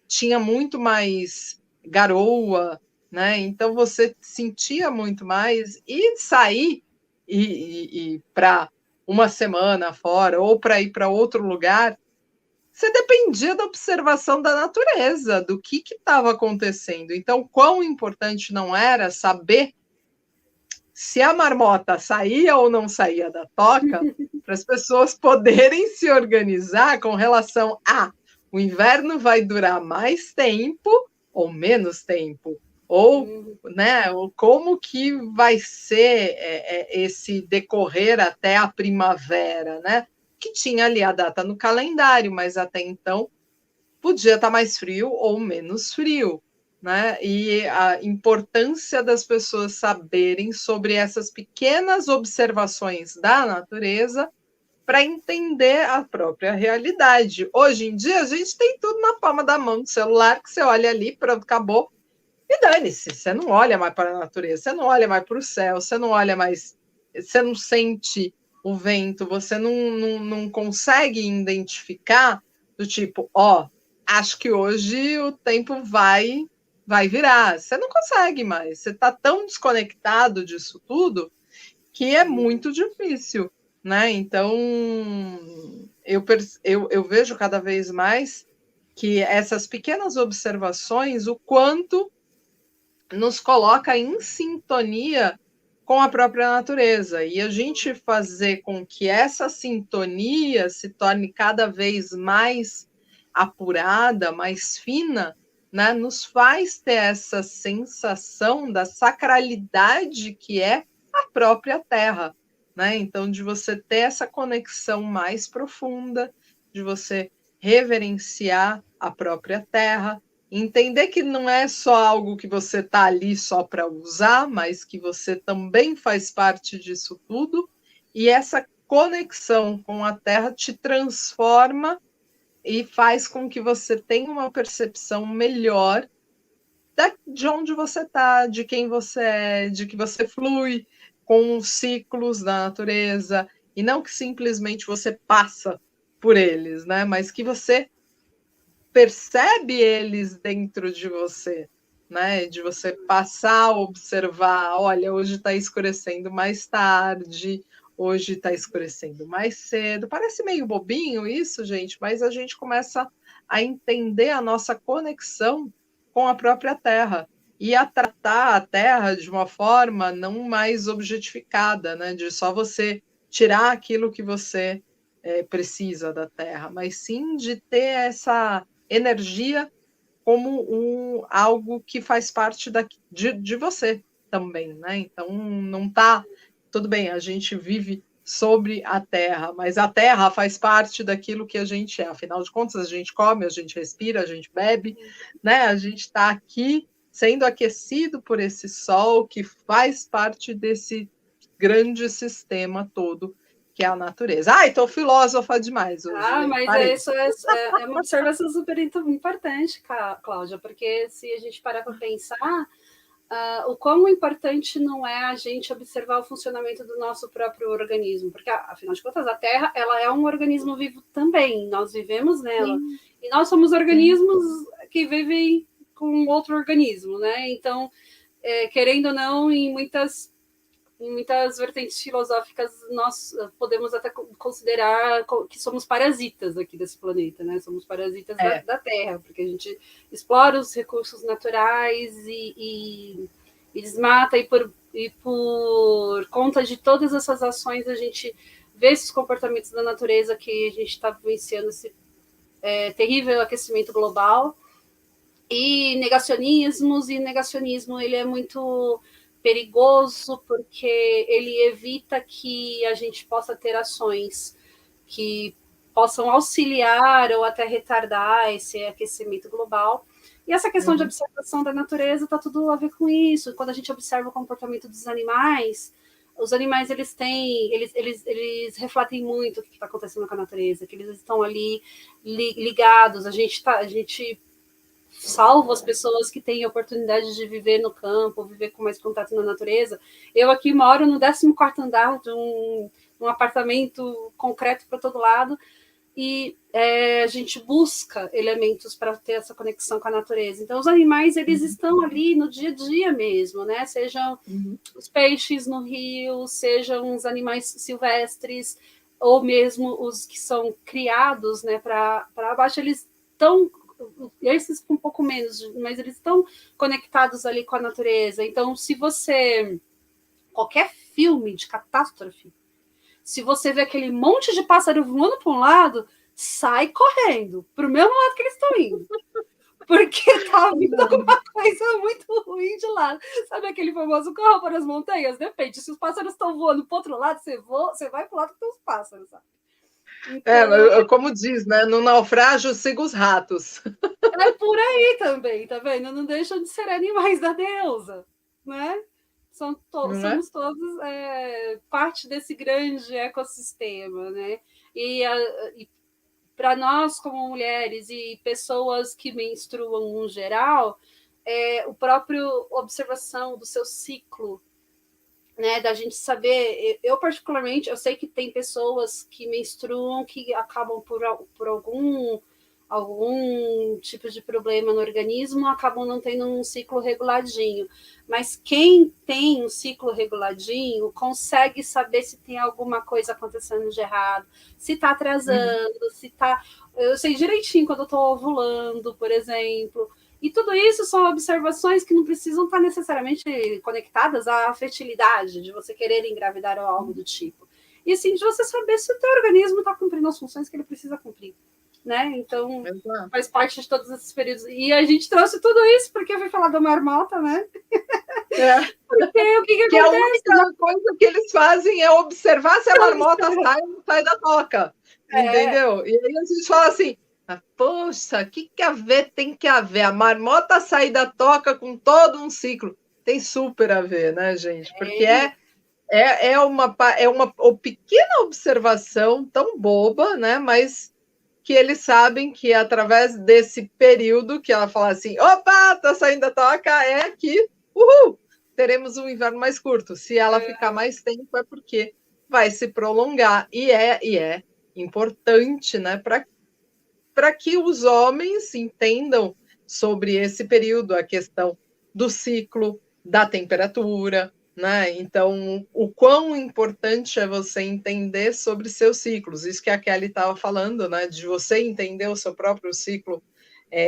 tinha muito mais garoa, né? Então você sentia muito mais e sair e para uma semana fora ou para ir para outro lugar, você dependia da observação da natureza, do que estava acontecendo. Então, quão importante não era saber se a marmota saía ou não saía da toca, para as pessoas poderem se organizar com relação a o inverno vai durar mais tempo ou menos tempo, ou né, como que vai ser esse decorrer até a primavera, né? Que tinha ali a data no calendário, mas até então podia estar mais frio ou menos frio, né? E a importância das pessoas saberem sobre essas pequenas observações da natureza para entender a própria realidade. Hoje em dia, a gente tem tudo na palma da mão do celular, que você olha ali, pronto, acabou, e dane-se, você não olha mais para a natureza, você não olha mais para o céu, você não olha mais, você não sente o vento, você não consegue identificar do tipo, ó, acho que hoje o tempo vai virar. Você não consegue mais, você está tão desconectado disso tudo que é muito difícil, né? Então, eu vejo cada vez mais que essas pequenas observações, o quanto nos coloca em sintonia com a própria natureza. E a gente fazer com que essa sintonia se torne cada vez mais apurada, mais fina, né, nos faz ter essa sensação da sacralidade que é a própria Terra. Né? Então, de você ter essa conexão mais profunda, de você reverenciar a própria Terra, entender que não é só algo que você está ali só para usar, mas que você também faz parte disso tudo, e essa conexão com a Terra te transforma e faz com que você tenha uma percepção melhor de onde você está, de quem você é, de que você flui com os ciclos da natureza, e não que simplesmente você passa por eles, né? Mas que você percebe eles dentro de você, né? De você passar a observar, olha, hoje está escurecendo mais tarde, hoje está escurecendo mais cedo. Parece meio bobinho isso, gente, mas a gente começa a entender a nossa conexão com a própria Terra e a tratar a Terra de uma forma não mais objetificada, né? De só você tirar aquilo que você precisa da Terra, mas sim de ter essa energia como algo que faz parte de você também, né? Então não está tudo bem, a gente vive sobre a Terra, mas a Terra faz parte daquilo que a gente é. Afinal de contas, a gente come, a gente respira, a gente bebe, né? A gente está aqui sendo aquecido por esse sol que faz parte desse grande sistema todo que é a natureza. Ai, estou filósofa demais hoje, gente. Mas Parei. isso é uma observação super importante, Cláudia, porque se a gente parar para pensar, o quão importante não é a gente observar o funcionamento do nosso próprio organismo, porque, afinal de contas, a Terra ela é um organismo vivo também, nós vivemos nela, sim. E nós somos organismos que vivem com outro organismo, né? Então, querendo ou não, em muitas vertentes filosóficas, nós podemos até considerar que somos parasitas aqui desse planeta, né? Somos parasitas da Terra, porque a gente explora os recursos naturais e desmata, e por conta de todas essas ações, a gente vê esses comportamentos da natureza que a gente está vivenciando esse terrível aquecimento global, e negacionismo ele é muito perigoso porque ele evita que a gente possa ter ações que possam auxiliar ou até retardar esse aquecimento global. E essa questão de observação da natureza está tudo a ver com isso. Quando a gente observa o comportamento dos animais, os animais eles refletem muito o que está acontecendo com a natureza, que eles estão ali ligados. A gente salvo as pessoas que têm oportunidade de viver no campo, viver com mais contato na natureza. Eu aqui moro no 14º andar de um apartamento concreto para todo lado, e a gente busca elementos para ter essa conexão com a natureza. Então, os animais, eles estão ali no dia a dia mesmo, né? Sejam os peixes no rio, sejam os animais silvestres, ou mesmo os que são criados, né, para abaixo, eles estão... esses um pouco menos, mas eles estão conectados ali com a natureza. Então, se você... qualquer filme de catástrofe, se você vê aquele monte de pássaro voando para um lado, sai correndo para o mesmo lado que eles estão indo. Porque tá vindo alguma coisa muito ruim de lado. Sabe aquele famoso corra para as montanhas? Depende. Se os pássaros estão voando para o outro lado, você vai para o lado que tem os pássaros, sabe? Então, como diz, né? No naufrágio, siga os ratos. É por aí também, tá vendo? Não deixam de ser animais da deusa, né? Somos todos parte desse grande ecossistema, né? E para nós, como mulheres e pessoas que menstruam no geral, o próprio observação do seu ciclo, né, da gente saber, eu particularmente, eu sei que tem pessoas que menstruam que acabam por algum tipo de problema no organismo, acabam não tendo um ciclo reguladinho. Mas quem tem um ciclo reguladinho consegue saber se tem alguma coisa acontecendo de errado, se está atrasando, se está... Eu sei direitinho quando eu estou ovulando, por exemplo. E tudo isso são observações que não precisam estar necessariamente conectadas à fertilidade, de você querer engravidar ou algo do tipo. E sim, de você saber se o teu organismo está cumprindo as funções que ele precisa cumprir, né? Então, faz parte de todos esses períodos. E a gente trouxe tudo isso porque eu fui falar da marmota, né? Porque o que acontece? A única coisa que eles fazem é observar se a marmota sai ou não sai da toca. Entendeu? E aí a gente fala assim, poxa, o que tem que haver? A marmota sair da toca com todo um ciclo. Tem super a ver, né, gente? Porque é uma pequena observação tão boba, né? Mas que eles sabem que através desse período que ela fala assim, opa, tá saindo da toca, que teremos um inverno mais curto. Se ela ficar mais tempo, é porque vai se prolongar. E é importante, né, para que os homens entendam sobre esse período, a questão do ciclo da temperatura, né? Então, o quão importante é você entender sobre seus ciclos. Isso que a Kelly estava falando, né? De você entender o seu próprio ciclo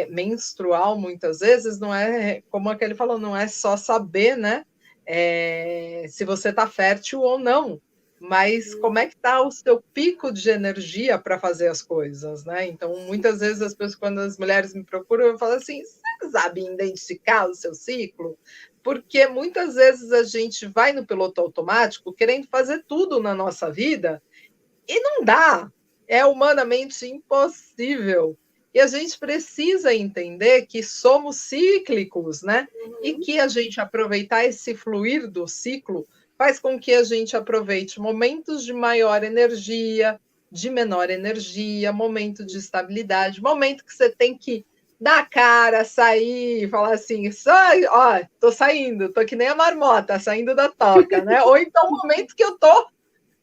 menstrual, muitas vezes, não é, como a Kelly falou, não é só saber, né? Se você está fértil ou não, mas como é que está o seu pico de energia para fazer as coisas, né? Então, muitas vezes as pessoas, quando as mulheres me procuram, eu falo assim: você sabe identificar o seu ciclo? Porque muitas vezes a gente vai no piloto automático querendo fazer tudo na nossa vida e não dá, é humanamente impossível. E a gente precisa entender que somos cíclicos, né? E que a gente aproveitar esse fluir do ciclo faz com que a gente aproveite momentos de maior energia, de menor energia, momento de estabilidade, momento que você tem que dar a cara, sair, falar assim, ó, tô saindo, tô que nem a marmota, saindo da toca, né? Ou então momento que eu tô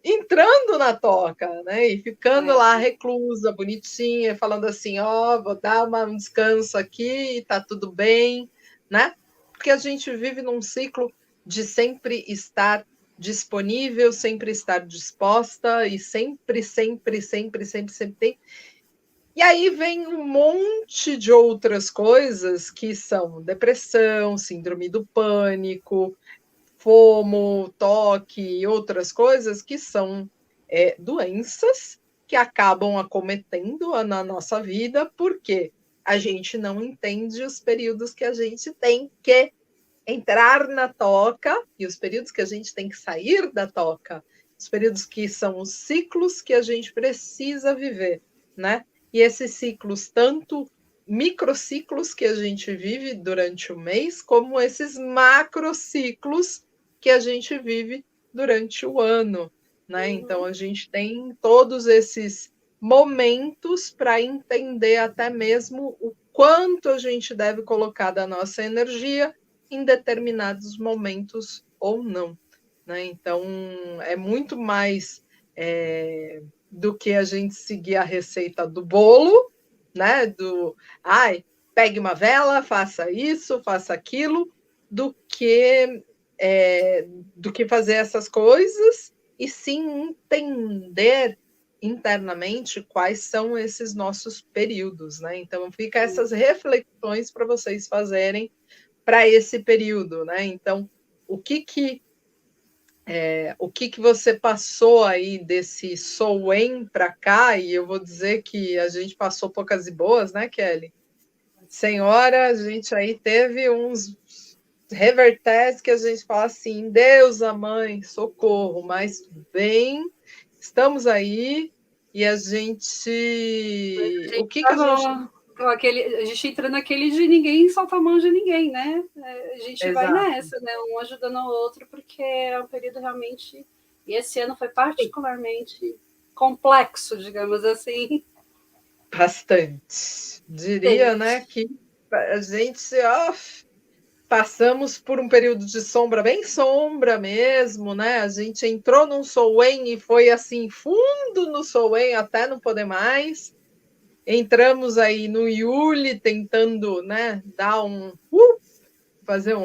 entrando na toca, né? E ficando lá reclusa, bonitinha, falando assim, ó, vou dar um descanso aqui e tá tudo bem, né? Porque a gente vive num ciclo de sempre estar disponível, sempre estar disposta e sempre tem. E aí vem um monte de outras coisas que são depressão, síndrome do pânico, FOMO, toque e outras coisas que são doenças que acabam acometendo na nossa vida porque a gente não entende os períodos que a gente tem que entrar na toca e os períodos que a gente tem que sair da toca, os períodos que são os ciclos que a gente precisa viver, né? E esses ciclos, tanto microciclos que a gente vive durante o mês, como esses macrociclos que a gente vive durante o ano, né? Então a gente tem todos esses momentos para entender até mesmo o quanto a gente deve colocar da nossa energia em determinados momentos ou não, né? Então é muito mais do que a gente seguir a receita do bolo, né? Pegue uma vela, faça isso, faça aquilo, do que fazer essas coisas e sim entender internamente quais são esses nossos períodos, né? Então fica essas reflexões para vocês fazerem para esse período, né? Então, o que você passou aí desse Soen para cá? E eu vou dizer que a gente passou poucas e boas, né, Kelly? Senhora, a gente aí teve uns revertés que a gente fala assim, Deus, a mãe, socorro, mas bem, estamos aí e a gente... O que a gente... A gente entra naquele de ninguém solta a mão de ninguém, né? A gente Exato. vai nessa, né? Um ajudando o outro, porque é um período realmente. E esse ano foi particularmente complexo, digamos assim. Bastante. Diria, né, que a gente passamos por um período de sombra, bem sombra mesmo, né? A gente entrou num Soen e foi assim, fundo no Soen até não poder mais. Entramos aí no Yuli tentando, né, dar fazer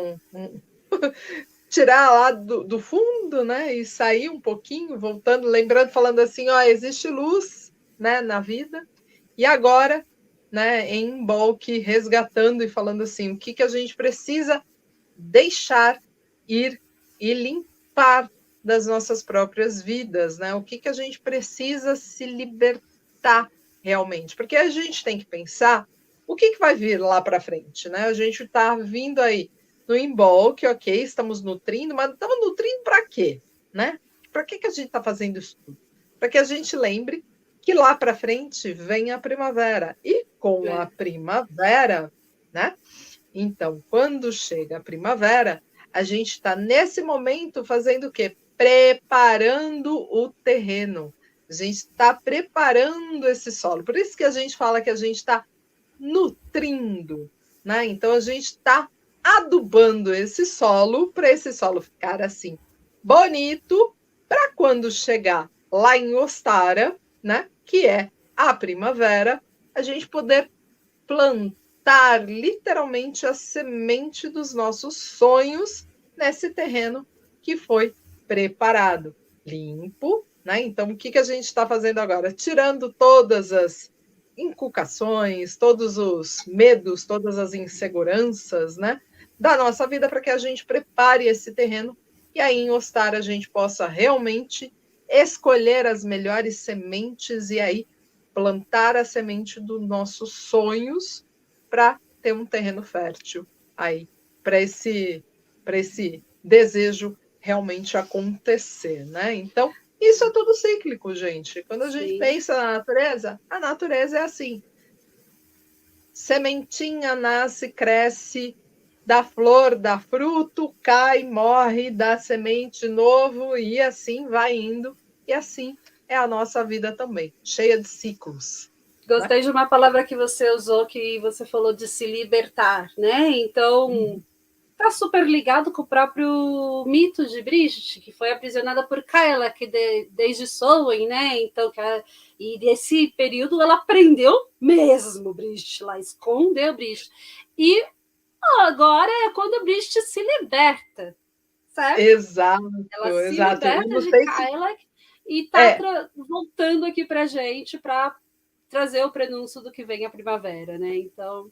tirar lá do fundo, né, e sair um pouquinho, voltando, lembrando, falando assim, ó, existe luz, né, na vida. E agora, né, em bulk, resgatando e falando assim, o que a gente precisa deixar ir e limpar das nossas próprias vidas, né? O que a gente precisa se libertar realmente, porque a gente tem que pensar o que vai vir lá para frente, né? A gente está vindo aí no embolque, ok, estamos nutrindo, mas estamos nutrindo para quê, né? Para que a gente está fazendo isso tudo? Para que a gente lembre que lá para frente vem a primavera e com a primavera, né? Então, quando chega a primavera, a gente está nesse momento fazendo o quê? Preparando o terreno. A gente está preparando esse solo. Por isso que a gente fala que a gente está nutrindo, né? Então a gente está adubando esse solo para esse solo ficar assim bonito, para quando chegar lá em Ostara, né? Que é a primavera, a gente poder plantar plantar literalmente a semente dos nossos sonhos nesse terreno que foi preparado, limpo, né? Então, o que a gente está fazendo agora? Tirando todas as inculcações, todos os medos, todas as inseguranças, né, da nossa vida para que a gente prepare esse terreno e aí em Ostar a gente possa realmente escolher as melhores sementes e aí plantar a semente dos nossos sonhos para ter um terreno fértil aí para esse desejo realmente acontecer, né? Então, isso é tudo cíclico, gente. Quando a gente pensa na natureza, a natureza é assim. Sementinha nasce, cresce, dá flor, dá fruto, cai, morre, dá semente novo e assim vai indo. E assim é a nossa vida também, cheia de ciclos. Gostei, né, de uma palavra que você usou, que você falou de se libertar, né? Então, tá super ligado com o próprio mito de Bridget, que foi aprisionada por Kyla, que desde Sowen, né? Então, e desse período ela aprendeu mesmo Bridget lá, escondeu Bridget. E agora é quando a Bridget se liberta, certo? Exato, ela se exato. liberta de Kyla e tá voltando aqui pra gente para trazer o prenúncio do que vem a primavera, né? Então...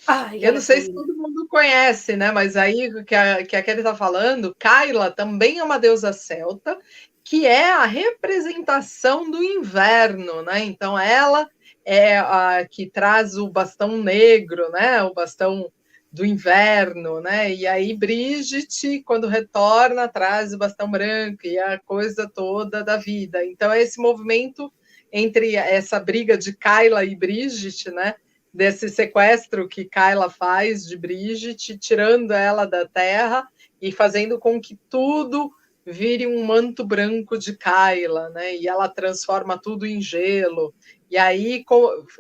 Ai, eu não sei se todo mundo conhece, né? Mas aí que a Kelly está falando, Kyla também é uma deusa celta, que é a representação do inverno, né? Então ela é a que traz o bastão negro, né? O bastão do inverno, né? E aí Bridget, quando retorna, traz o bastão branco e a coisa toda da vida. Então é esse movimento entre essa briga de Kyla e Bridget, né? Desse sequestro que Kyla faz de Bridget, tirando ela da Terra e fazendo com que tudo vire um manto branco de Kyla, né? E ela transforma tudo em gelo. E aí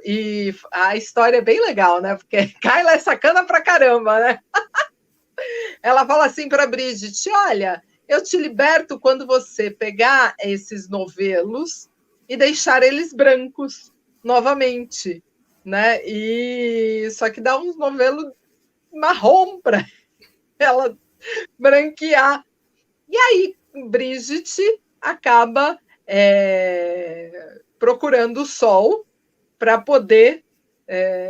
e a história é bem legal, né? Porque Kyla é sacana pra caramba, né? Ela fala assim para Bridget: olha, eu te liberto quando você pegar esses novelos e deixar eles brancos novamente, né? E só que dá uns novelos marrom para ela branquear. E aí Bridget acaba procurando o sol para poder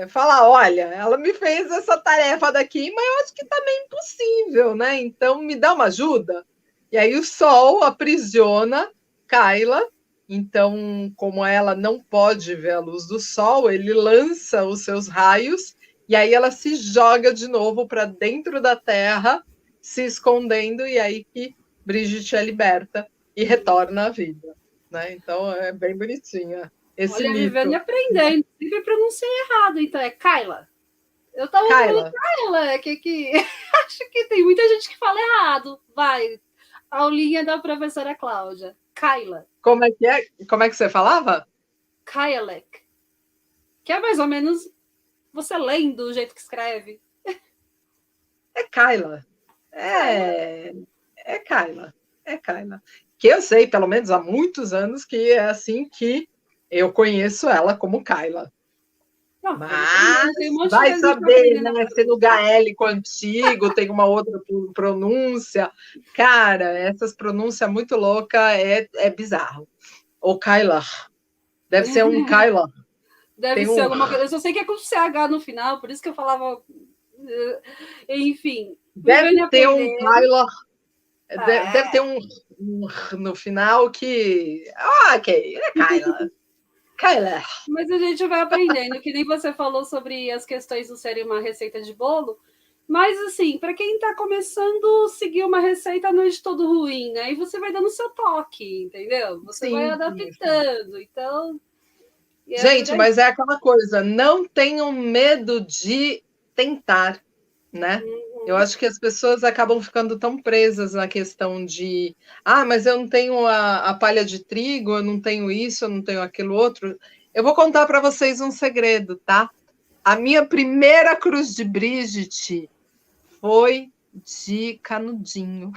falar, olha, ela me fez essa tarefa daqui, mas eu acho que tá meio impossível, né? Então me dá uma ajuda. E aí o sol aprisiona Kyla. Então, como ela não pode ver a luz do sol, ele lança os seus raios e aí ela se joga de novo para dentro da terra, se escondendo, e aí que Bridget é liberta e retorna à vida, né? Então é bem bonitinha esse Olha, mito. vivendo e aprendendo, sempre pronunciei errado, então é Kyla. Eu tava falando Kyla, que acho que tem muita gente que fala errado. Vai, aulinha da professora Cláudia. Kyla. Como é que é? Como é que você falava? Kyalek. Que é mais ou menos você lendo o jeito que escreve. É Kyla. É Kyla. É Kyla. Que eu sei, pelo menos há muitos anos, que é assim que eu conheço ela como Kyla. Não, mas vai saber, né? Se no gaélico antigo tem uma outra pronúncia. Cara, essas pronúncias muito loucas é bizarro. Ou Kyla. Deve ser um Kyla. Deve ser alguma coisa. Eu só sei que é com CH no final, por isso que eu falava. Enfim. Deve ter um Kyla. Deve ter um no final que. Ok, é Kyla. Kyla. Mas a gente vai aprendendo, que nem você falou sobre as questões do serem uma receita de bolo. Mas, assim, para quem está começando, seguir uma receita não é de todo ruim, né? E você vai dando o seu toque, entendeu? Você vai adaptando. Sim. Então. Gente, mas é aquela coisa, não tenham medo de tentar, né? Eu acho que as pessoas acabam ficando tão presas na questão de mas eu não tenho a palha de trigo, eu não tenho isso, eu não tenho aquilo outro. Eu vou contar para vocês um segredo, tá? A minha primeira cruz de Bridget foi de canudinho.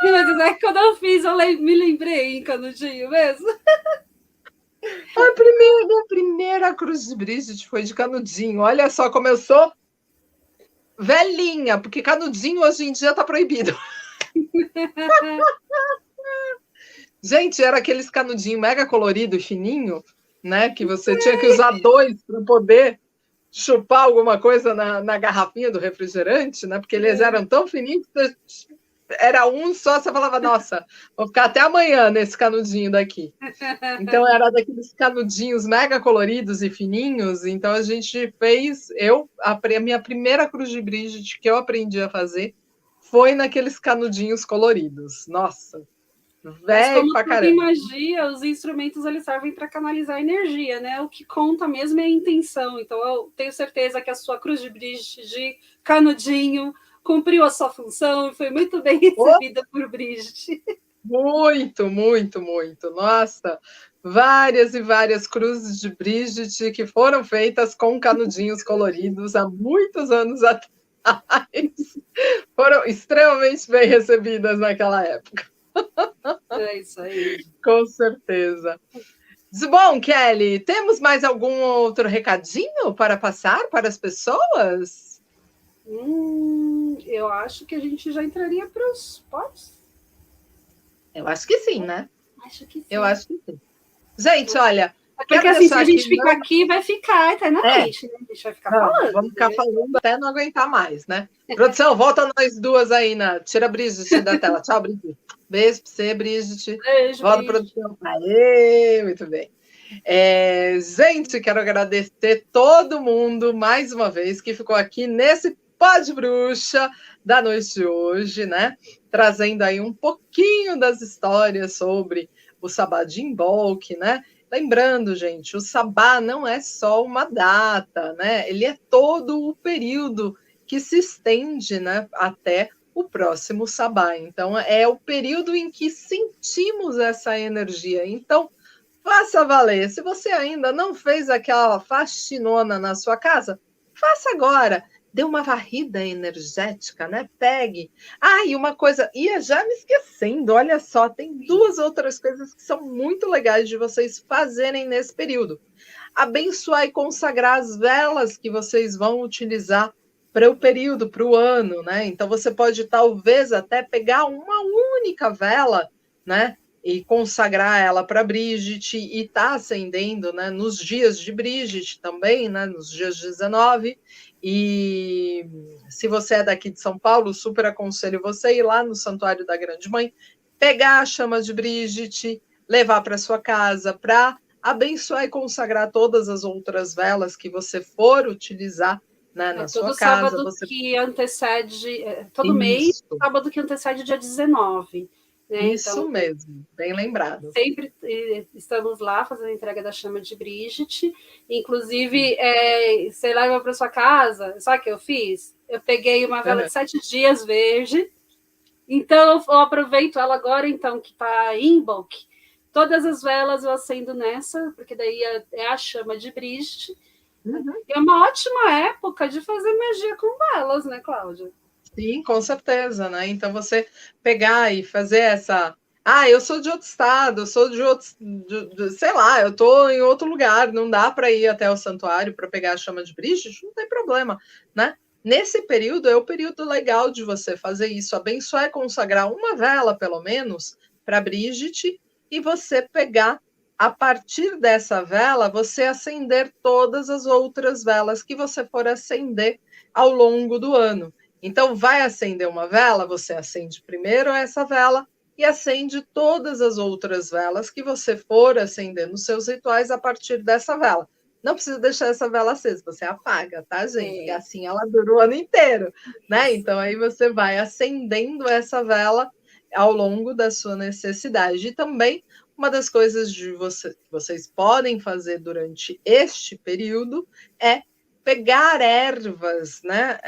Mas é que quando eu fiz, eu me lembrei em canudinho mesmo. A Minha primeira cruz de Brígide foi de canudinho. Olha só como eu sou velhinha, porque canudinho hoje em dia está proibido. Gente, era aqueles canudinho mega colorido e fininho, né? Que você tinha que usar 2 para poder chupar alguma coisa na garrafinha do refrigerante, né? Porque eles eram tão fininhos que era um só, você falava, nossa, vou ficar até amanhã nesse canudinho daqui. Então era daqueles canudinhos mega coloridos e fininhos. Então a gente fez, a minha primeira cruz de Brígide que eu aprendi a fazer foi naqueles canudinhos coloridos. Nossa, Mas velho como pra tudo em caramba. magia, os instrumentos eles servem para canalizar energia, né? O que conta mesmo é a intenção. Então eu tenho certeza que a sua cruz de Brígide, de canudinho, cumpriu a sua função e foi muito bem recebida por Brígide. Muito, muito, muito. Nossa, várias e várias cruzes de Brígide que foram feitas com canudinhos coloridos há muitos anos atrás. Foram extremamente bem recebidas naquela época. É isso aí. Com certeza. Bom, Kelly, temos mais algum outro recadinho para passar para as pessoas? Eu acho que a gente já entraria para os potes. Eu acho que sim, né? Acho que sim. Eu acho que sim. Gente, olha. Porque assim, se a gente ficar aqui, vai ficar eternamente, né? A gente vai ficar falando. Vamos ficar falando até não aguentar mais, né? Produção, volta nós duas aí, tira a Brigitte da tela. Tchau, Brigitte. Beijo pra você, Brigitte. Beijo, volta, produção. Aê, muito bem. Gente, quero agradecer todo mundo, mais uma vez, que ficou aqui nesse Pod Bruxa da noite de hoje, né? Trazendo aí um pouquinho das histórias sobre o Sabá de Imbolc, né? Lembrando, gente, o Sabá não é só uma data, né? Ele é todo o período que se estende, né, até o próximo Sabá. Então, é o período em que sentimos essa energia. Então, faça valer. Se você ainda não fez aquela faxinona na sua casa, faça agora. Dê uma varrida energética, né? Pegue. E uma coisa, ia já me esquecendo, olha só, tem 2 outras coisas que são muito legais de vocês fazerem nesse período. Abençoar e consagrar as velas que vocês vão utilizar para o período, para o ano, né? Então você pode talvez até pegar uma única vela, né? E consagrar ela para Brígide e estar acendendo, né? Nos dias de Brígide também, né? Nos dias 19. E se você é daqui de São Paulo, super aconselho você ir lá no Santuário da Grande Mãe, pegar a chama de Brígide, levar para sua casa para abençoar e consagrar todas as outras velas que você for utilizar, né, na sua casa. Sábado que antecede, todo mês, sábado que antecede o dia 19. Né? Isso então, mesmo, bem lembrado. Sempre estamos lá fazendo a entrega da chama de Brígide. Inclusive, você leva para sua casa, sabe o que eu fiz? Eu peguei uma vela de 7 dias verde, então eu aproveito ela agora, então, que está em Imbolc. Todas as velas eu acendo nessa, porque daí é a chama de Brígide. É uma ótima época de fazer magia com velas, né, Cláudia? Sim, com certeza, né? Então você pegar e fazer essa. Eu sou de outro estado, eu sou de outro. Sei lá, eu estou em outro lugar, não dá para ir até o santuário para pegar a chama de Brígide, não tem problema, né? Nesse período é o período legal de você fazer isso, abençoar e consagrar uma vela, pelo menos, para Brígide, e você pegar, a partir dessa vela, você acender todas as outras velas que você for acender ao longo do ano. Então, vai acender uma vela, você acende primeiro essa vela e acende todas as outras velas que você for acender nos seus rituais a partir dessa vela. Não precisa deixar essa vela acesa, você apaga, tá, gente? Porque assim ela dura o ano inteiro, né? Então, aí você vai acendendo essa vela ao longo da sua necessidade. E também, uma das coisas que vocês podem fazer durante este período é pegar ervas, né?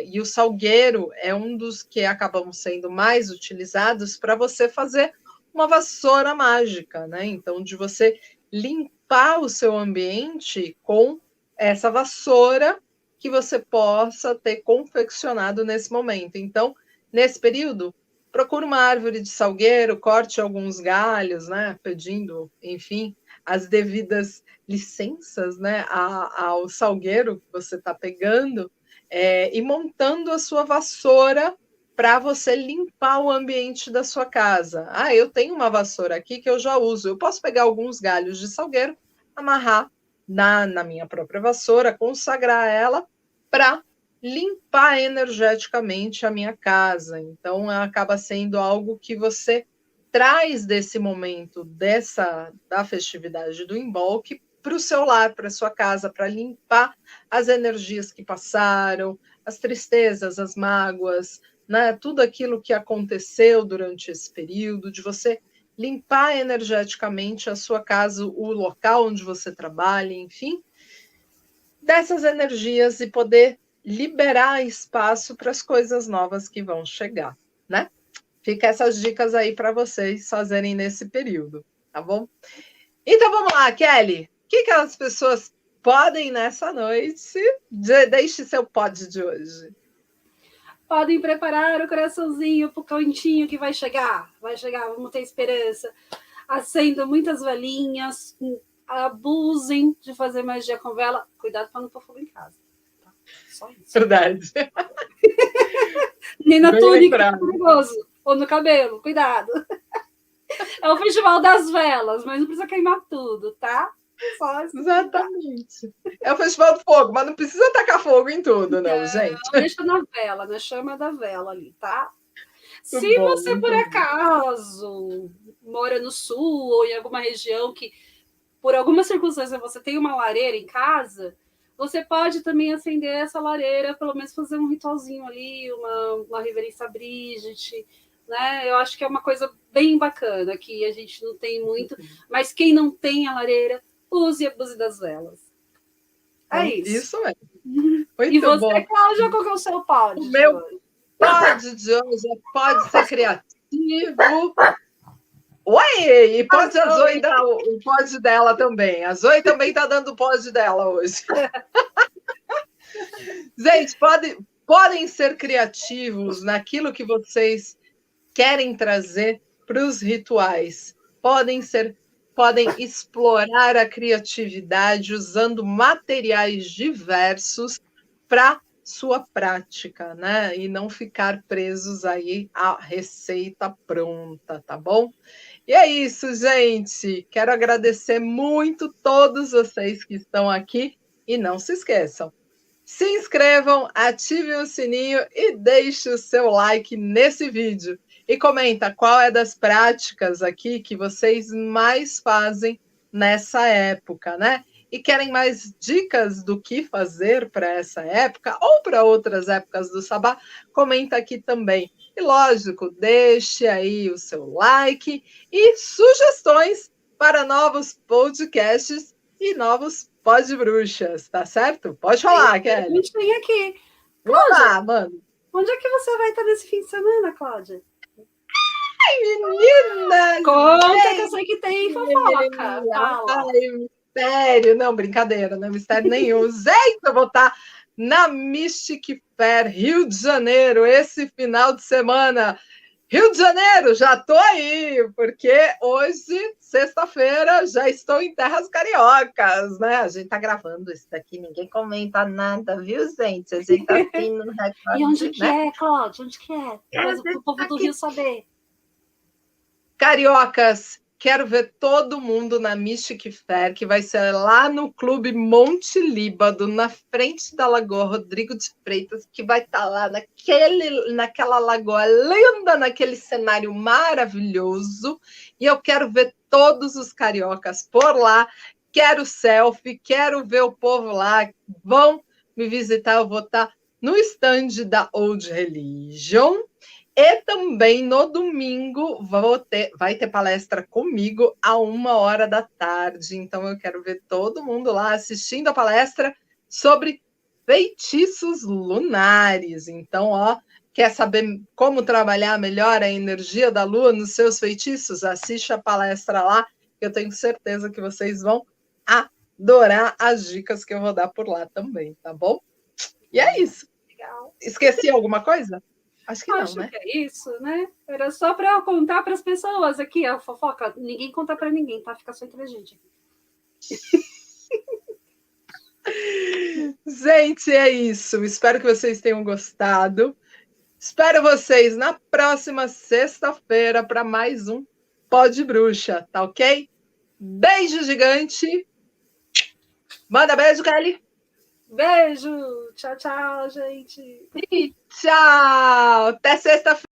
E o salgueiro é um dos que acabam sendo mais utilizados para você fazer uma vassoura mágica, né? Então, de você limpar o seu ambiente com essa vassoura que você possa ter confeccionado nesse momento. Então, nesse período, procure uma árvore de salgueiro, corte alguns galhos, né? Pedindo, enfim, as devidas licenças, né, ao salgueiro que você está pegando, e montando a sua vassoura para você limpar o ambiente da sua casa. Ah, eu tenho uma vassoura aqui que eu já uso. Eu posso pegar alguns galhos de salgueiro, amarrar na minha própria vassoura, consagrar ela para limpar energeticamente a minha casa. Então, acaba sendo algo que você traz desse momento, da festividade do Imbolc, para o seu lar, para a sua casa, para limpar as energias que passaram, as tristezas, as mágoas, né? Tudo aquilo que aconteceu durante esse período, de você limpar energeticamente a sua casa, o local onde você trabalha, enfim, dessas energias e poder liberar espaço para as coisas novas que vão chegar, né? Fica essas dicas aí para vocês fazerem nesse período, tá bom? Então vamos lá, Kelly. O que as pessoas podem nessa noite? Deixe seu pod de hoje. Podem preparar o coraçãozinho para o cantinho que vai chegar. Vai chegar, vamos ter esperança. Acendam muitas velinhas, abusem de fazer magia com vela. Cuidado para não pôr fogo em casa. Tá? Só isso. Verdade. Nem na túnica, é perigoso. Ou no cabelo, cuidado. É o festival das velas, mas não precisa queimar tudo, tá? Só isso. Exatamente. É o festival do fogo, mas não precisa tacar fogo em tudo, não, gente. Deixa na vela, na chama da vela ali, tá? Se você, por acaso, mora no sul ou em alguma região que, por alguma circunstância, você tem uma lareira em casa, você pode também acender essa lareira, pelo menos fazer um ritualzinho ali, uma reverência a Brigitte, né? Eu acho que é uma coisa bem bacana, que a gente não tem muito, mas quem não tem a lareira, use e abuse das velas. É isso. Isso é. Muito e você, bom. Cláudia, qual que é o seu pod? O meu pod de hoje pode ser criativo. Oi! E pode a Zoe dar o pod dela também. A Zoe também está dando o pod dela hoje. Gente, podem ser criativos naquilo que vocês querem trazer para os rituais. Podem explorar a criatividade usando materiais diversos para sua prática, né? E não ficar presos aí à receita pronta, tá bom? E é isso, gente. Quero agradecer muito todos vocês que estão aqui e não se esqueçam. Se inscrevam, ativem o sininho e deixem o seu like nesse vídeo. E comenta qual é das práticas aqui que vocês mais fazem nessa época, né? E querem mais dicas do que fazer para essa época ou para outras épocas do Sabá? Comenta aqui também. E lógico, deixe aí o seu like e sugestões para novos podcasts e novos pod bruxas, tá certo? Pode falar, Kelly. A gente tem aqui. Cláudia, vamos lá, mano. Onde é que você vai estar nesse fim de semana, Cláudia? Ai, menina! Conta que eu sei que tem fofoca. Fala. Ai, mistério. Não, brincadeira, não é mistério nenhum. Gente, eu vou estar na Mystic Fair, Rio de Janeiro, esse final de semana. Rio de Janeiro, já estou aí, porque hoje, sexta-feira, já estou em terras cariocas, né? A gente está gravando isso daqui, ninguém comenta nada, viu, gente? A gente está assim no recorde, E onde que é, Cláudia? Onde que é? Mas o povo do Rio saber. Cariocas, quero ver todo mundo na Mystic Fair, que vai ser lá no Clube Monte Líbado, na frente da Lagoa Rodrigo de Freitas, que vai estar lá naquela lagoa linda, naquele cenário maravilhoso. E eu quero ver todos os cariocas por lá. Quero selfie, quero ver o povo lá. Vão me visitar, eu vou estar no stand da Old Religion. E também no domingo vai ter palestra comigo à 13h. Então eu quero ver todo mundo lá assistindo a palestra sobre feitiços lunares. Então, quer saber como trabalhar melhor a energia da lua nos seus feitiços? Assiste a palestra lá, que eu tenho certeza que vocês vão adorar as dicas que eu vou dar por lá também, tá bom? E é isso. Legal. Esqueci alguma coisa? Acho que não, Acho né? que é isso, né? Era só para eu contar para as pessoas aqui a fofoca. Ninguém conta para ninguém, tá? Fica só entre a gente. Gente, é isso. Espero que vocês tenham gostado. Espero vocês na próxima sexta-feira para mais um Pod Bruxa, tá ok? Beijo gigante. Manda beijo, Kelly. Beijo. Tchau, tchau, gente. E tchau. Até sexta-feira.